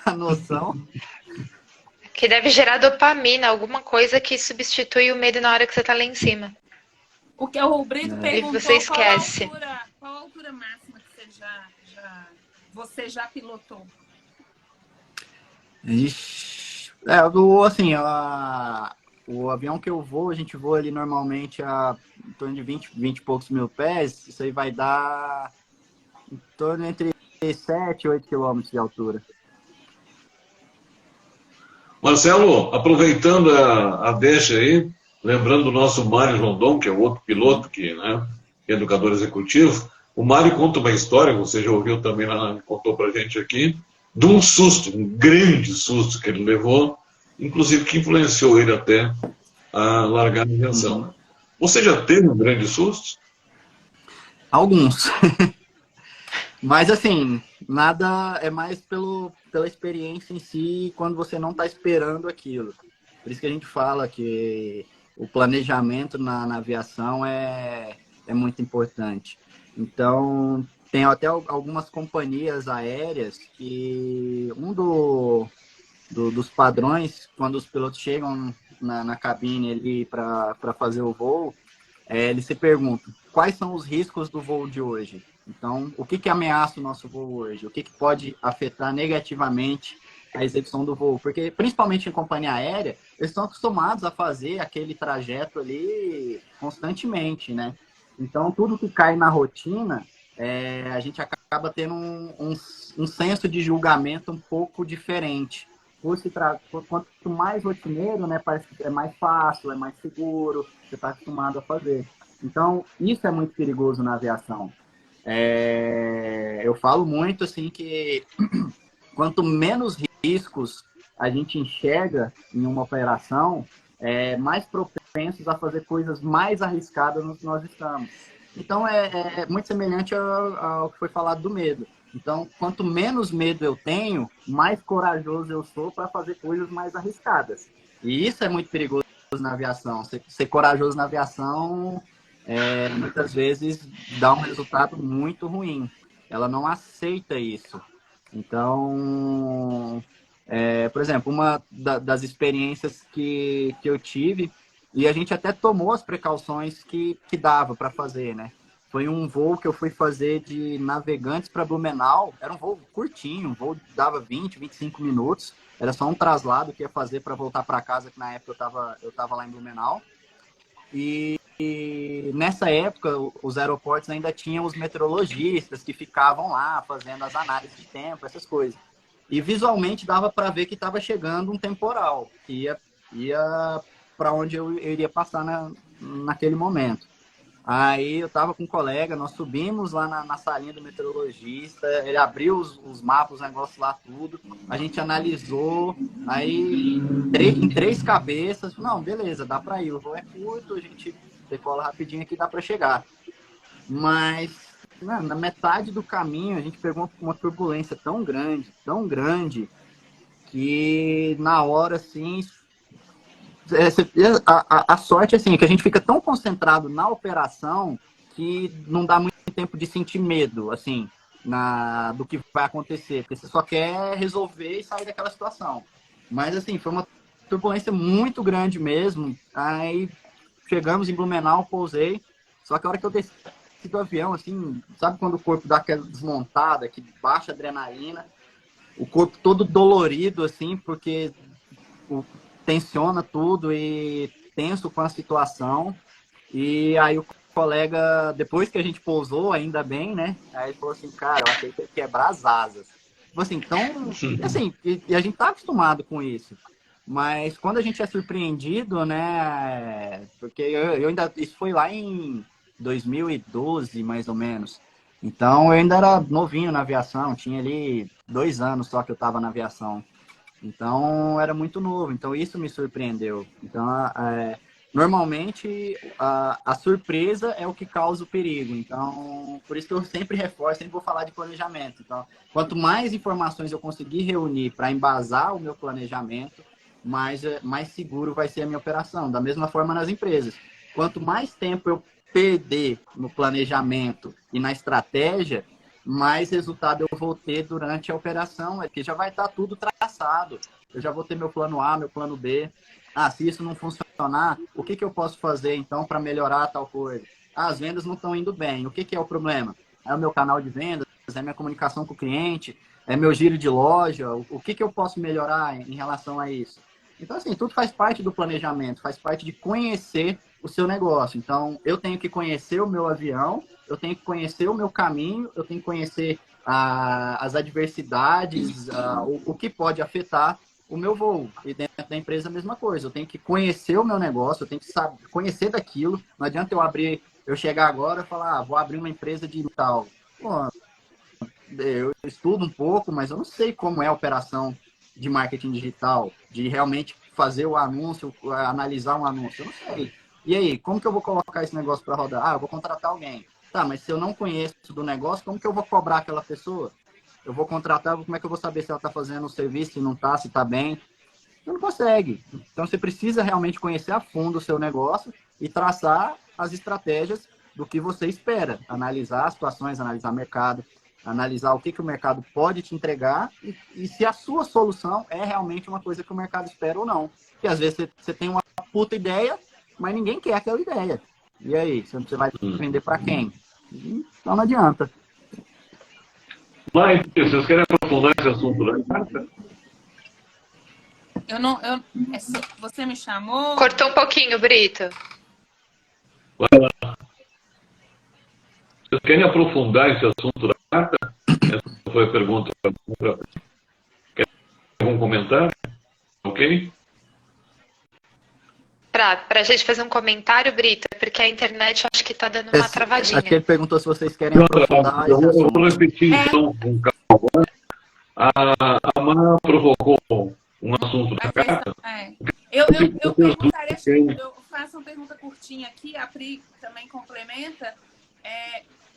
a noção. Que deve gerar dopamina, alguma coisa que substitui o medo na hora que você tá lá em cima. O que o Brito perguntou, E você esquece. qual a altura máxima que você já pilotou? Ixi, assim, o avião que eu vou, a gente voa ali normalmente a em torno de 20 e poucos mil pés. Isso aí vai dar em torno entre 7 e 8 quilômetros de altura. Marcelo, aproveitando a deixa aí, lembrando do nosso Mário Rondon, que é o outro piloto que, né, é educador executivo, o Mário conta uma história, você já ouviu também, contou pra gente aqui, de um susto, um grande susto que ele levou, inclusive que influenciou ele até a largar a aviação. Você já teve um grande susto? Alguns. Mas, assim, nada é mais pela experiência em si, quando você não está esperando aquilo. Por isso que a gente fala que o planejamento na aviação é muito importante. Então, tem até algumas companhias aéreas que dos padrões, quando os pilotos chegam na cabine ali para fazer o voo, eles se perguntam quais são os riscos do voo de hoje. Então, o que ameaça o nosso voo hoje? O que pode afetar negativamente a execução do voo? Porque, principalmente em companhia aérea, eles estão acostumados a fazer aquele trajeto ali constantemente, né? Então, tudo que cai na rotina, a gente acaba tendo um senso de julgamento um pouco diferente. Quanto mais rotineiro, né, parece que é mais fácil, é mais seguro, você está acostumado a fazer. Então, isso é muito perigoso na aviação. Eu falo muito assim que quanto menos riscos a gente enxerga em uma operação, mais propensos a fazer coisas mais arriscadas nós estamos. Então, é muito semelhante ao que foi falado do medo. Então, quanto menos medo eu tenho, mais corajoso eu sou para fazer coisas mais arriscadas. E isso é muito perigoso na aviação. Ser corajoso na aviação, muitas vezes, dá um resultado muito ruim. Ela não aceita isso. Então, por exemplo, uma das experiências que eu tive, e a gente até tomou as precauções que dava para fazer, né? Foi um voo que eu fui fazer de Navegantes para Blumenau. Era um voo curtinho, um voo dava 20, 25 minutos. Era só um traslado que ia fazer para voltar para casa, que na época eu tava lá em Blumenau. E nessa época, os aeroportos ainda tinham os meteorologistas que ficavam lá fazendo as análises de tempo, essas coisas. E visualmente dava para ver que estava chegando um temporal, que ia para onde eu iria passar naquele momento. Aí eu estava com um colega, nós subimos lá na salinha do meteorologista, ele abriu os mapas, os negócios lá, tudo. A gente analisou, aí em 3 cabeças, não, beleza, dá para ir, o voo é curto, a gente decola rapidinho aqui, dá para chegar. Mas na metade do caminho a gente pegou uma turbulência tão grande, que na hora, assim, a sorte assim, é que a gente fica tão concentrado na operação que não dá muito tempo de sentir medo, assim, do que vai acontecer, porque você só quer resolver e sair daquela situação. Mas, assim, foi uma turbulência muito grande mesmo. Aí chegamos em Blumenau, pousei, só que a hora que eu desci do avião, assim, sabe quando o corpo dá aquela desmontada, que baixa adrenalina, o corpo todo dolorido, assim, porque tensiona tudo e tenso com a situação. E aí o colega, depois que a gente pousou, ainda bem, né? Aí ele falou assim, cara, eu achei que ia quebrar as asas. Tipo assim, então, assim, e a gente tá acostumado com isso. Mas quando a gente é surpreendido, né? Porque eu ainda, isso foi lá em 2012, mais ou menos. Então, eu ainda era novinho na aviação, tinha ali 2 anos só que eu estava na aviação. Então, era muito novo. Então, isso me surpreendeu. Então, normalmente, a surpresa é o que causa o perigo. Então, por isso que eu sempre reforço, sempre vou falar de planejamento. Então, quanto mais informações eu conseguir reunir para embasar o meu planejamento, mais seguro vai ser a minha operação. Da mesma forma nas empresas. Quanto mais tempo eu perder no planejamento e na estratégia, mais resultado eu vou ter durante a operação, porque já vai estar tudo traçado. Eu já vou ter meu plano A, meu plano B. Se isso não funcionar, o que eu posso fazer, então, para melhorar tal coisa? As vendas não estão indo bem. O que é o problema? É o meu canal de vendas? É a minha comunicação com o cliente? É meu giro de loja? O que eu posso melhorar em relação a isso? Então, assim, tudo faz parte do planejamento, faz parte de conhecer o seu negócio. Então, eu tenho que conhecer o meu avião, eu tenho que conhecer o meu caminho, eu tenho que conhecer as adversidades, o que pode afetar o meu voo. E dentro da empresa a mesma coisa. Eu tenho que conhecer o meu negócio, eu tenho que saber, conhecer daquilo. Não adianta eu chegar agora e falar, vou abrir uma empresa de tal. Pô, eu estudo um pouco, mas eu não sei como é a operação de marketing digital, de realmente fazer o anúncio, analisar um anúncio. Eu não sei. E aí, como que eu vou colocar esse negócio para rodar? Eu vou contratar alguém. Tá, mas se eu não conheço do negócio, como que eu vou cobrar aquela pessoa? Eu vou contratar, como é que eu vou saber se ela está fazendo o serviço, se não está, se está bem? Você não consegue. Então, você precisa realmente conhecer a fundo o seu negócio e traçar as estratégias do que você espera. Analisar as situações, analisar o mercado, analisar o que o mercado pode te entregar e se a sua solução é realmente uma coisa que o mercado espera ou não. Porque, às vezes, você tem uma puta ideia, mas ninguém quer aquela ideia. E aí? Você vai vender para quem? Então, não adianta. Mas, vocês querem aprofundar esse assunto da carta? Você me chamou? Cortou um pouquinho, Brito. Vai lá. Vocês querem aprofundar esse assunto da carta? Essa foi a pergunta. Quer algum comentário? Ok? Para a gente fazer um comentário, Brito, porque a internet eu acho que está dando uma travadinha. Acho que ele perguntou se vocês querem aprofundar esse assunto. Eu vou repetir, então, com calma. A Mar provocou um assunto da carta. Eu perguntaria, eu faço uma pergunta curtinha aqui, a Pri também complementa.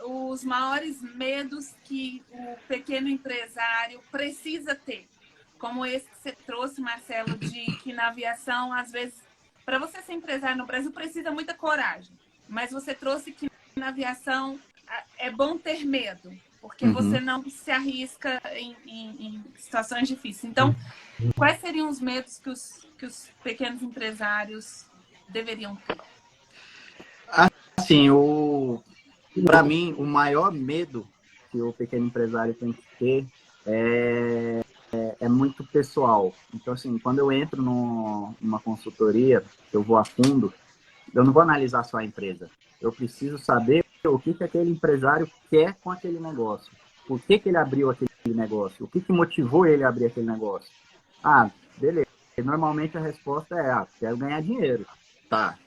Os maiores medos que o pequeno empresário precisa ter, como esse que você trouxe, Marcelo, de que na aviação, às vezes, para você ser empresário no Brasil, precisa muita coragem. Mas você trouxe que na aviação é bom ter medo, porque você não se arrisca em situações difíceis. Então, quais seriam os medos que os pequenos empresários deveriam ter? Assim, para mim, o maior medo que o pequeno empresário tem que ter é muito pessoal. Então, assim, quando eu entro numa consultoria, eu vou a fundo, eu não vou analisar só a empresa. Eu preciso saber o que aquele empresário quer com aquele negócio. Por que ele abriu aquele negócio? O que motivou ele a abrir aquele negócio? Ah, beleza. Normalmente a resposta é, quero ganhar dinheiro. Tá.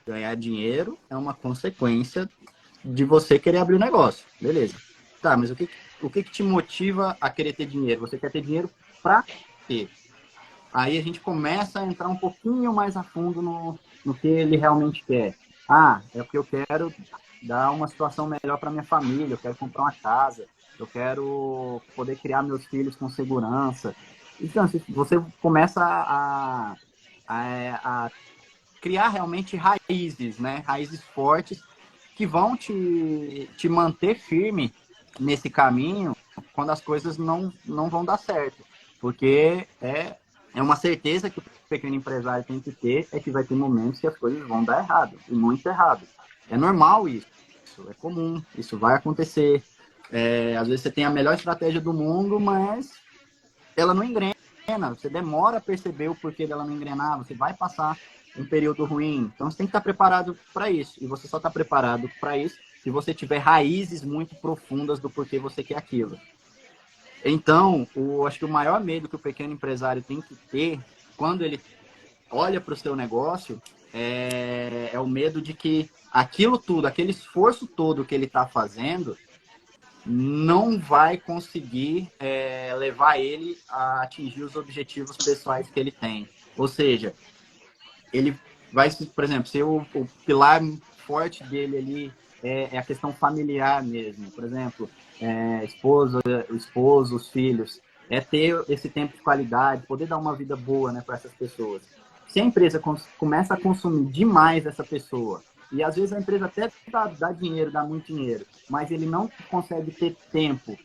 Ganhar dinheiro é uma consequência de você querer abrir o negócio. Beleza. Tá, mas o que te motiva a querer ter dinheiro? Você quer ter dinheiro para quê? Aí a gente começa a entrar um pouquinho mais a fundo no que ele realmente quer. É porque eu quero dar uma situação melhor para minha família, eu quero comprar uma casa, eu quero poder criar meus filhos com segurança. Então, você começa a criar realmente raízes, né? Raízes fortes que vão te manter firme nesse caminho quando as coisas não vão dar certo. Porque é uma certeza que o pequeno empresário tem que ter, é que vai ter momentos que as coisas vão dar errado, e muito errado. É normal isso é comum, isso vai acontecer. Às vezes você tem a melhor estratégia do mundo, mas ela não engrena. Você demora a perceber o porquê dela não engrenar, você vai passar um período ruim. Então você tem que estar preparado para isso. E você só está preparado para isso se você tiver raízes muito profundas do porquê você quer aquilo. Então, acho que o maior medo que o pequeno empresário tem que ter quando ele olha para o seu negócio é o medo de que aquilo tudo, aquele esforço todo que ele está fazendo não vai conseguir levar ele a atingir os objetivos pessoais que ele tem. Ou seja, ele vai, por exemplo, ser o pilar forte dele ali é a questão familiar mesmo. Por exemplo, esposa, esposo, os filhos. É ter esse tempo de qualidade, poder dar uma vida boa, né, para essas pessoas. Se a empresa começa a consumir demais essa pessoa, e às vezes a empresa até dá dinheiro, dá muito dinheiro, mas ele não consegue ter tempo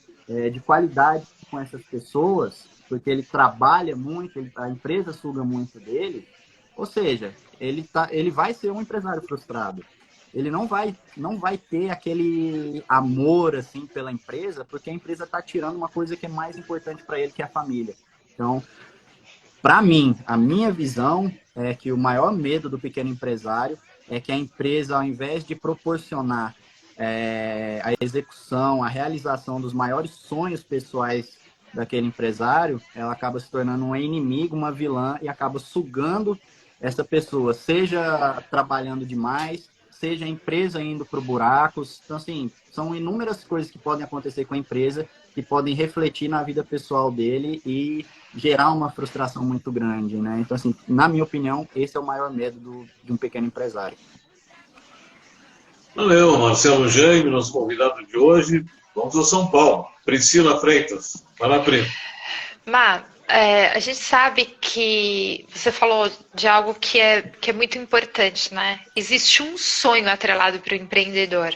de qualidade com essas pessoas, porque ele trabalha muito, a empresa suga muito dele, ou seja, ele vai ser um empresário frustrado. Ele não vai ter aquele amor assim pela empresa, porque a empresa está tirando uma coisa que é mais importante para ele, que é a família. Então, para mim, a minha visão é que o maior medo do pequeno empresário é que a empresa, ao invés de proporcionar a execução, a realização dos maiores sonhos pessoais daquele empresário, ela acaba se tornando um inimigo, uma vilã, e acaba sugando essa pessoa, seja trabalhando demais, seja a empresa indo para buracos. Então, assim, são inúmeras coisas que podem acontecer com a empresa, que podem refletir na vida pessoal dele e gerar uma frustração muito grande, né? Então, assim, na minha opinião, esse é o maior medo de um pequeno empresário. Valeu, Marcelo Jaime, nosso convidado de hoje. Vamos ao São Paulo. Priscila Freitas. Vai lá, Pri. A gente sabe que você falou de algo que é muito importante, né? Existe um sonho atrelado para o empreendedor.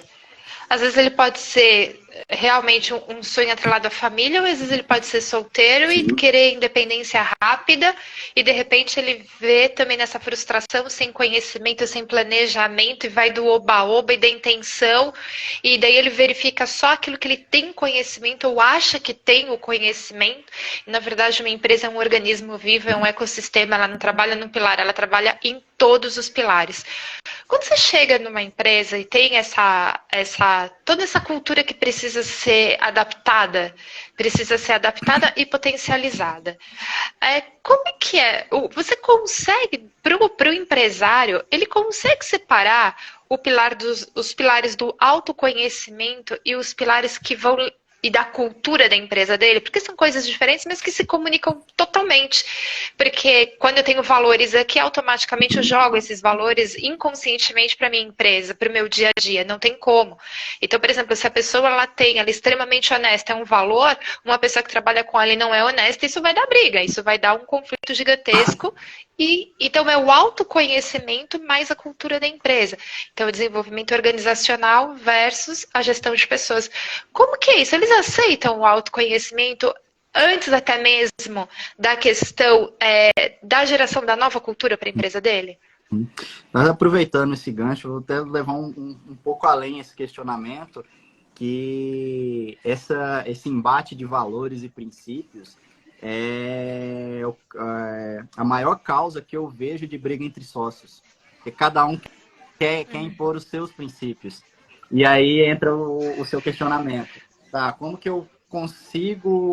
Às vezes ele pode ser realmente um sonho atrelado à família, ou às vezes ele pode ser solteiro e querer independência rápida, e de repente ele vê também nessa frustração, sem conhecimento, sem planejamento, e vai do oba-oba e da intenção, e daí ele verifica só aquilo que ele tem conhecimento, ou acha que tem o conhecimento, e na verdade uma empresa é um organismo vivo, é um ecossistema, ela não trabalha num pilar, ela trabalha em todos os pilares. Quando você chega numa empresa e tem toda essa cultura que precisa ser adaptada e potencializada, como é que é? Você consegue, para o empresário, ele consegue separar os pilares do autoconhecimento e os pilares que vão e da cultura da empresa dele, porque são coisas diferentes, mas que se comunicam totalmente. Porque quando eu tenho valores aqui, automaticamente eu jogo esses valores inconscientemente para minha empresa, para o meu dia a dia, não tem como. Então, por exemplo, se a pessoa ela é extremamente honesta, é um valor, uma pessoa que trabalha com ela e não é honesta, isso vai dar briga, isso vai dar um conflito gigantesco. Então, é o autoconhecimento mais a cultura da empresa. Então, o desenvolvimento organizacional versus a gestão de pessoas. Como que é isso? Eles aceitam o autoconhecimento antes até mesmo da questão da geração da nova cultura para a empresa dele? Mas aproveitando esse gancho, vou até levar um pouco além esse questionamento, que esse embate de valores e princípios é a maior causa que eu vejo de briga entre sócios. Porque cada um quer impor os seus princípios. E aí entra o seu questionamento. Tá, como que eu consigo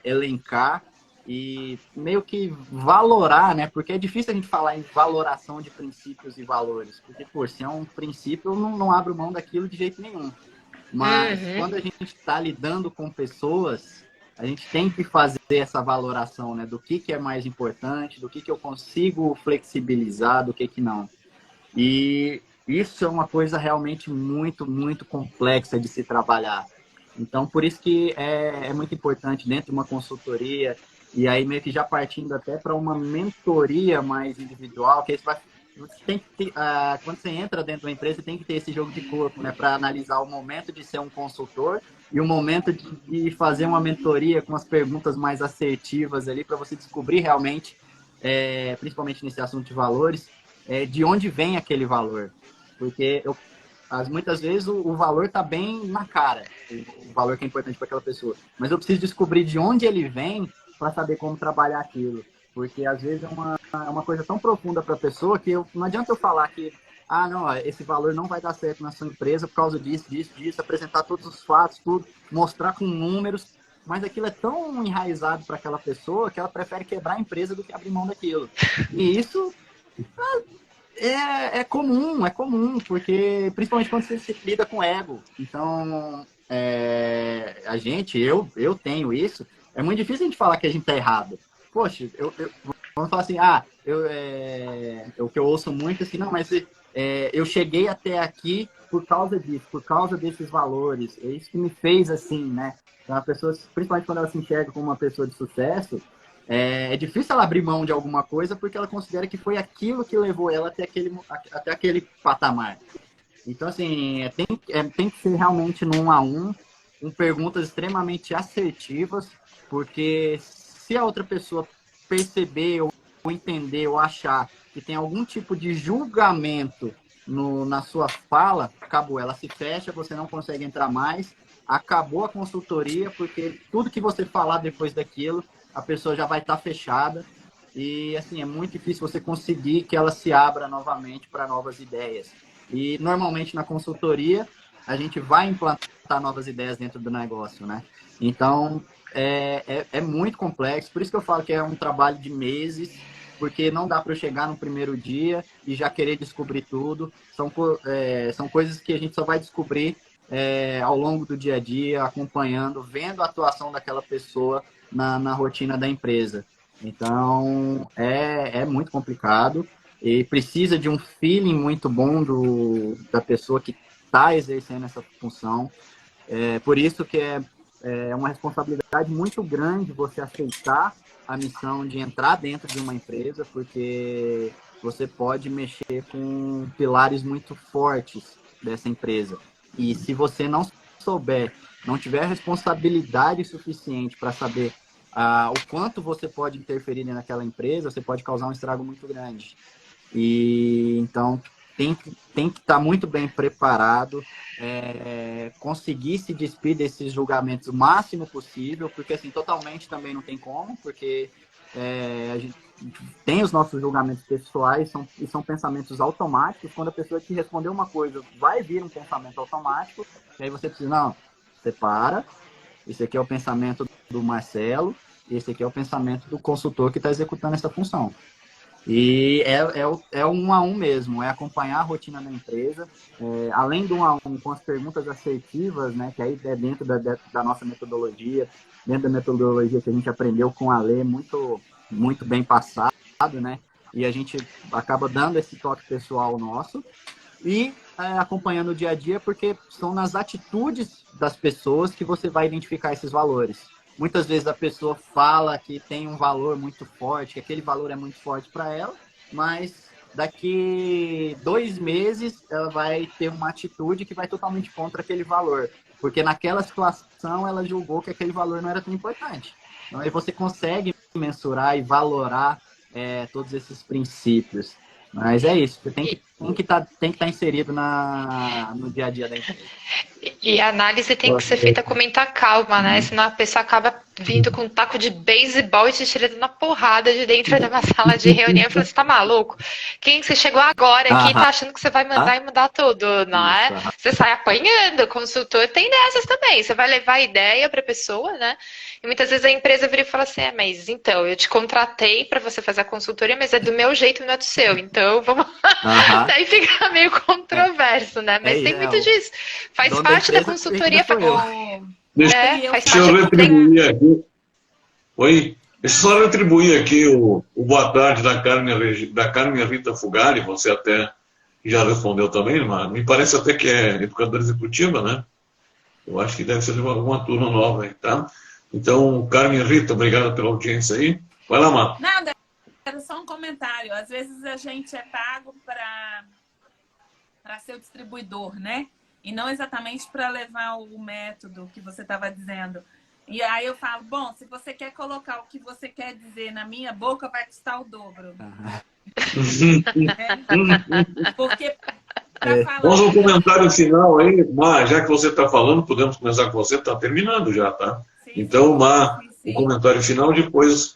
elencar e meio que valorar, né? Porque é difícil a gente falar em valoração de princípios e valores. Porque, se é um princípio, eu não abro mão daquilo de jeito nenhum. Mas quando a gente está lidando com pessoas, a gente tem que fazer essa valoração, né? Do que é mais importante, do que eu consigo flexibilizar, do que não. E isso é uma coisa realmente muito, muito complexa de se trabalhar. Então, por isso que é muito importante dentro de uma consultoria, e aí meio que já partindo até para uma mentoria mais individual, que você tem que ter, quando você entra dentro da empresa, você tem que ter esse jogo de corpo, né, para analisar o momento de ser um consultor e o momento de fazer uma mentoria com as perguntas mais assertivas ali, para você descobrir realmente, principalmente nesse assunto de valores, de onde vem aquele valor. Porque muitas vezes o valor está bem na cara, o valor que é importante para aquela pessoa. Mas eu preciso descobrir de onde ele vem para saber como trabalhar aquilo. Porque às vezes é uma coisa tão profunda para a pessoa que não adianta eu falar que não, esse valor não vai dar certo na sua empresa por causa disso, apresentar todos os fatos, tudo, mostrar com números, mas aquilo é tão enraizado para aquela pessoa que ela prefere quebrar a empresa do que abrir mão daquilo. E isso é comum, porque principalmente quando você se lida com ego. Então, eu tenho isso. É muito difícil a gente falar que a gente tá errado. Poxa, vamos falar assim, o que eu ouço muito assim, não, mas eu cheguei até aqui por causa disso, por causa desses valores. É isso que me fez assim, né? Então, a pessoa, principalmente quando ela se enxerga como uma pessoa de sucesso, é difícil ela abrir mão de alguma coisa porque ela considera que foi aquilo que levou ela até aquele patamar. Então, assim, tem que ser realmente no 1 a 1, com perguntas extremamente assertivas, porque se a outra pessoa perceber ou entender ou achar que tem algum tipo de julgamento na sua fala, acabou, ela se fecha, você não consegue entrar mais, acabou a consultoria, porque tudo que você falar depois daquilo, a pessoa já vai estar fechada e, assim, é muito difícil você conseguir que ela se abra novamente para novas ideias. E, normalmente, na consultoria, a gente vai implantar novas ideias dentro do negócio, né? Então, é muito complexo. Por isso que eu falo que é um trabalho de meses, porque não dá para eu chegar no primeiro dia e já querer descobrir tudo. São coisas que a gente só vai descobrir ao longo do dia a dia, acompanhando, vendo a atuação daquela pessoa na rotina da empresa. Então, é muito complicado. e precisa de um feeling muito bom da pessoa que está exercendo essa função. Por isso que é uma responsabilidade muito grande você aceitar a missão de entrar dentro de uma empresa, porque você pode mexer com pilares muito fortes dessa empresa. E se você não souber, não tiver responsabilidade suficiente para saber o quanto você pode interferir naquela empresa, você pode causar um estrago muito grande. E então tem que estar muito bem preparado, conseguir se despir desses julgamentos o máximo possível, porque assim, totalmente também não tem como, porque a gente tem os nossos julgamentos pessoais e são pensamentos automáticos. Quando a pessoa te responder uma coisa, vai vir um pensamento automático, e aí você precisa, não, separa, esse aqui é o pensamento do Marcelo, e esse aqui é o pensamento do consultor que está executando essa função. E é um a um mesmo, é acompanhar a rotina da empresa, além do 1 a 1 com as perguntas assertivas, né, que aí é dentro da nossa metodologia, dentro da metodologia que a gente aprendeu com a Lê, muito, muito bem passado, né, e a gente acaba dando esse toque pessoal nosso e acompanhando o dia a dia, porque são nas atitudes das pessoas que você vai identificar esses valores. Muitas vezes a pessoa fala que tem um valor muito forte, que aquele valor é muito forte para ela, mas daqui 2 meses ela vai ter uma atitude que vai totalmente contra aquele valor, porque naquela situação ela julgou que aquele valor não era tão importante. Então aí você consegue mensurar e valorar todos esses princípios. Mas é isso, você tem que estar inserido no dia a dia da empresa. E a análise tem que ser feita com muita calma, né? Senão a pessoa acaba vindo com um taco de beisebol e te tirando na porrada de dentro de uma sala de reunião e falando, você tá maluco? Quem você chegou agora aqui tá achando que você vai mandar e mudar tudo, não é? Você sai apanhando, o consultor tem dessas também. Você vai levar a ideia pra pessoa, né? E muitas vezes a empresa vira e fala assim, mas então, eu te contratei para você fazer a consultoria, mas é do meu jeito, não é do seu. Então, vamos... Daí fica meio controverso, né? Mas tem muito disso. Faz parte da consultoria. Deixa eu retribuir aqui. Oi? Deixa eu só retribuir aqui o boa tarde da Carmen Rita Fugari, você até já respondeu também, mas me parece até que é educadora executiva, né? Eu acho que deve ser de alguma turma nova aí, tá? Então, Carmen Rita, obrigado pela audiência aí. Vai lá, Marta. Nada, era só um comentário. Às vezes a gente é pago para ser o distribuidor, né? E não exatamente para levar o método que você estava dizendo. E aí eu falo, bom, se você quer colocar o que você quer dizer na minha boca, vai custar o dobro. Porque falar... Vamos ao comentário final aí. Mar, já que você está falando, podemos começar com você, está terminando já, tá? Sim, então, Mar, o comentário final, depois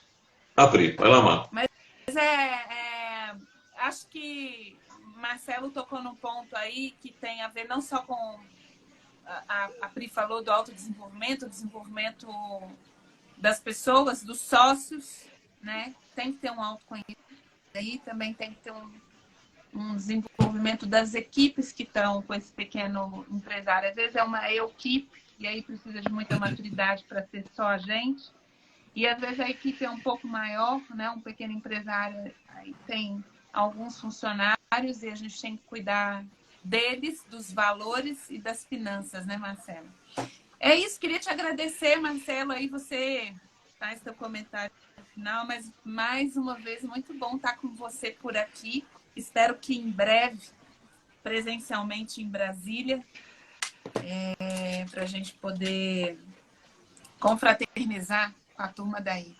a Pri. Vai lá, Mar. Mas acho que Marcelo tocou num ponto aí que tem a ver não só com a Pri falou do autodesenvolvimento, o desenvolvimento das pessoas, dos sócios, né? Tem que ter um autoconhecimento aí, também tem que ter um desenvolvimento das equipes que estão com esse pequeno empresário. Às vezes é uma equipe e aí precisa de muita maturidade para ser só a gente. E às vezes a equipe é um pouco maior, né? Um pequeno empresário aí tem alguns funcionários e a gente tem que cuidar deles, dos valores e das finanças, né, Marcelo? É isso, queria te agradecer, Marcelo, aí você faz seu comentário final, mas mais uma vez, muito bom estar com você por aqui. Espero que em breve, presencialmente em Brasília, para a gente poder confraternizar com a turma daí.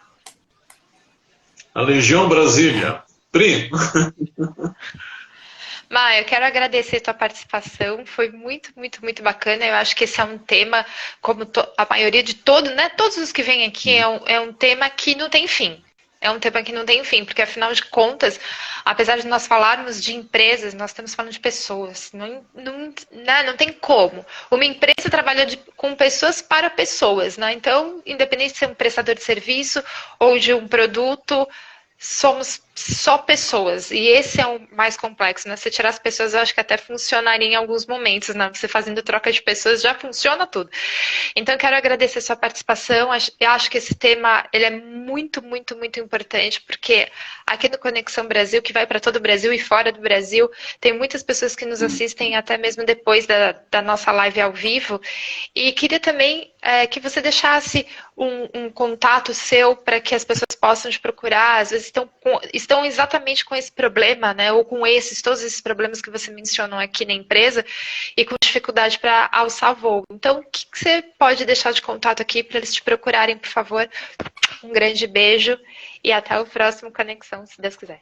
A Legião Brasília. Pri! Maia, eu quero agradecer a tua participação, foi muito, muito, muito bacana. Eu acho que esse é um tema, como a maioria de todos, né? Todos os que vêm aqui, é um tema que não tem fim. É um tema que não tem fim, porque afinal de contas, apesar de nós falarmos de empresas, nós estamos falando de pessoas. Não tem como. Uma empresa trabalha com pessoas para pessoas, né? Então, independente de ser um prestador de serviço ou de um produto, somos só pessoas, e esse é o mais complexo, né? Você tirar as pessoas, eu acho que até funcionaria em alguns momentos, né? Você fazendo troca de pessoas já funciona tudo. Então, eu quero agradecer a sua participação. Eu acho que esse tema ele é muito, muito, muito importante, porque aqui no Conexão Brasil, que vai para todo o Brasil e fora do Brasil, tem muitas pessoas que nos assistem até mesmo depois da nossa live ao vivo. E queria também que você deixasse um contato seu para que as pessoas possam te procurar. Às vezes estão exatamente com esse problema, né? Ou com todos esses problemas que você mencionou aqui na empresa e com dificuldade para alçar voo. Então, o que você pode deixar de contato aqui para eles te procurarem, por favor? Um grande beijo e até o próximo Conexão, se Deus quiser.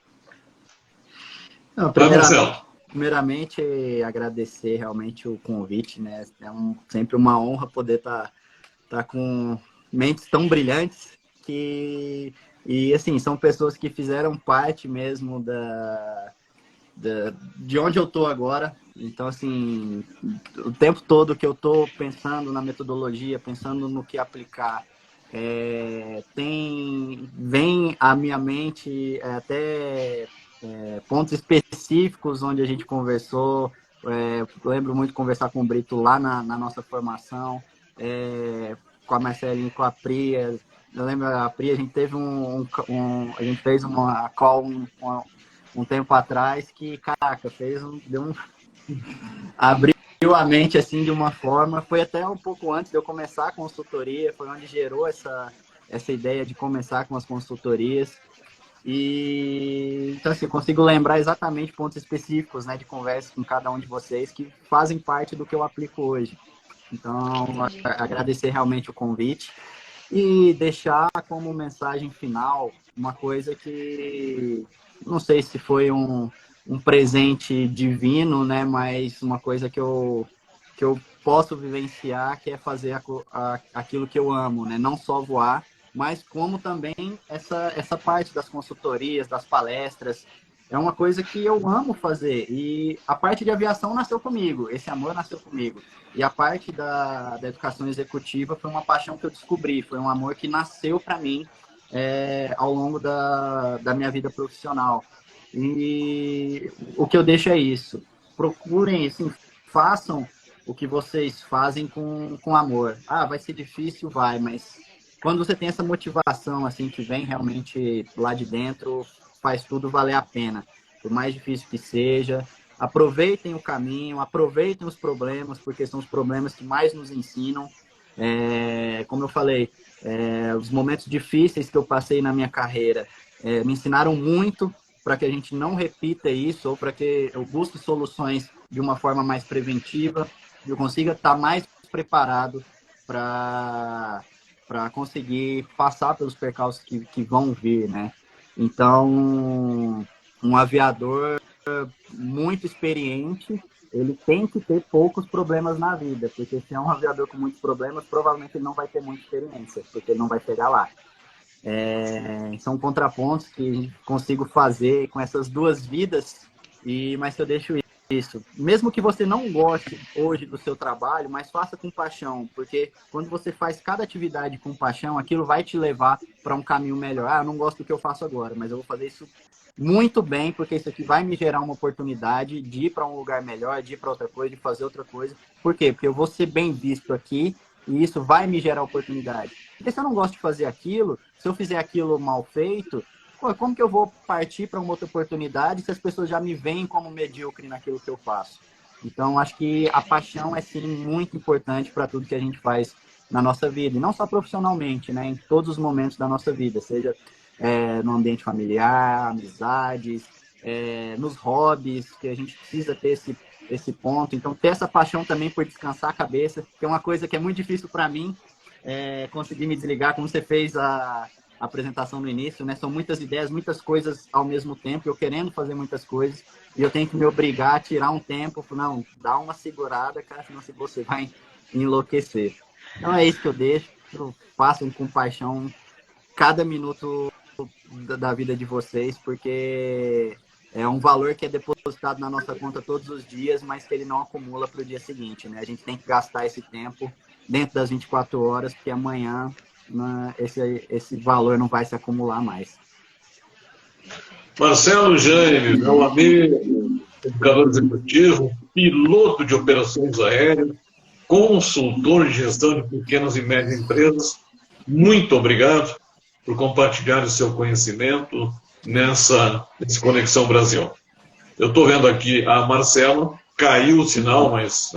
Não, primeiramente, agradecer realmente o convite, né? Sempre uma honra poder estar com mentes tão brilhantes e assim, são pessoas que fizeram parte mesmo de onde eu tô agora. Então, assim, o tempo todo que eu tô pensando na metodologia, pensando no que aplicar, vem à minha mente até pontos específicos onde a gente conversou. Lembro muito de conversar com o Brito lá na nossa formação, com a Marcelinha e com a Priya. Eu lembro a Priya, a gente teve a gente fez uma call um tempo atrás que, caraca, abriu a mente assim de uma forma. Foi até um pouco antes de eu começar a consultoria, foi onde gerou essa ideia de começar com as consultorias. E então assim, eu consigo lembrar exatamente pontos específicos, né, de conversa com cada um de vocês que fazem parte do que eu aplico hoje. Então, agradecer realmente o convite e deixar como mensagem final uma coisa que não sei se foi um presente divino, né, mas uma coisa que eu posso vivenciar, que é fazer aquilo que eu amo, né, não só voar, mas como também essa parte das consultorias, das palestras. É uma coisa que eu amo fazer. E a parte de aviação nasceu comigo, esse amor nasceu comigo. E a parte da educação executiva foi uma paixão que eu descobri, foi um amor que nasceu para mim ao longo da minha vida profissional. E o que eu deixo é isso. Procurem, assim, façam o que vocês fazem com amor. Ah, vai ser difícil, vai, mas quando você tem essa motivação, assim, que vem realmente lá de dentro, faz tudo valer a pena. Por mais difícil que seja, aproveitem o caminho, aproveitem os problemas, porque são os problemas que mais nos ensinam. Como eu falei, os momentos difíceis que eu passei na minha carreira me ensinaram muito para que a gente não repita isso, ou para que eu busque soluções de uma forma mais preventiva, eu consiga estar mais preparado para conseguir passar pelos percalços que vão vir, né? Então, um aviador muito experiente, ele tem que ter poucos problemas na vida, porque se é um aviador com muitos problemas, provavelmente ele não vai ter muita experiência, porque ele não vai chegar lá. São contrapontos que consigo fazer com essas duas vidas, mas que eu deixo isso. Mesmo que você não goste hoje do seu trabalho, mas faça com paixão, porque quando você faz cada atividade com paixão, aquilo vai te levar para um caminho melhor. Eu não gosto do que eu faço agora, mas eu vou fazer isso muito bem, porque isso aqui vai me gerar uma oportunidade de ir para um lugar melhor, de ir para outra coisa, de fazer outra coisa. Por quê? Porque eu vou ser bem visto aqui e isso vai me gerar oportunidade. Porque se eu não gosto de fazer aquilo, se eu fizer aquilo mal feito, como que eu vou partir para uma outra oportunidade se as pessoas já me veem como medíocre naquilo que eu faço? Então, acho que a paixão é, sim, muito importante para tudo que a gente faz na nossa vida. E não só profissionalmente, né? Em todos os momentos da nossa vida. Seja no ambiente familiar, amizades, nos hobbies, que a gente precisa ter esse ponto. Então, ter essa paixão também por descansar a cabeça, que é uma coisa que é muito difícil para mim, conseguir me desligar, como você fez a apresentação no início, né? São muitas ideias, muitas coisas ao mesmo tempo, eu querendo fazer muitas coisas, e eu tenho que me obrigar a tirar um tempo, não, dá uma segurada, cara, senão você vai enlouquecer. Então é isso que eu deixo, façam com paixão cada minuto da vida de vocês, porque é um valor que é depositado na nossa conta todos os dias, mas que ele não acumula para o dia seguinte, né? A gente tem que gastar esse tempo dentro das 24 horas, porque amanhã esse valor não vai se acumular mais. Marcelo Jaime, meu amigo, educador executivo, piloto de operações aéreas, consultor de gestão de pequenas e médias empresas, muito obrigado por compartilhar o seu conhecimento nesse Conexão Brasil. Eu estou vendo aqui a Marcela, caiu o sinal, mas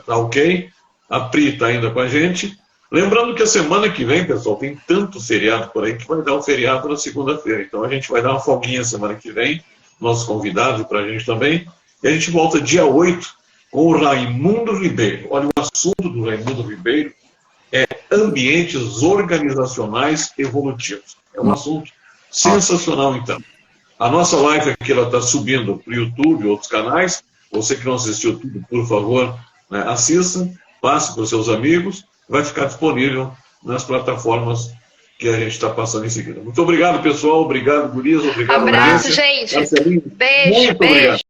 tá ok. A Pri está ainda com a gente. Lembrando que a semana que vem, pessoal, tem tanto feriado por aí que vai dar um feriado na segunda-feira. Então a gente vai dar uma folguinha semana que vem, nossos convidados e para a gente também. E a gente volta dia 8 com o Raimundo Ribeiro. Olha, o assunto do Raimundo Ribeiro é ambientes organizacionais evolutivos. É um assunto sensacional, então. A nossa live aqui está subindo para o YouTube e outros canais. Você que não assistiu tudo, por favor, assista, passe para os seus amigos. Vai ficar disponível nas plataformas que a gente está passando em seguida. Muito obrigado, pessoal. Obrigado, Gurias. Obrigado, Abraço, Vanessa. gente. Marcelinho, Beijo, muito beijo. obrigado.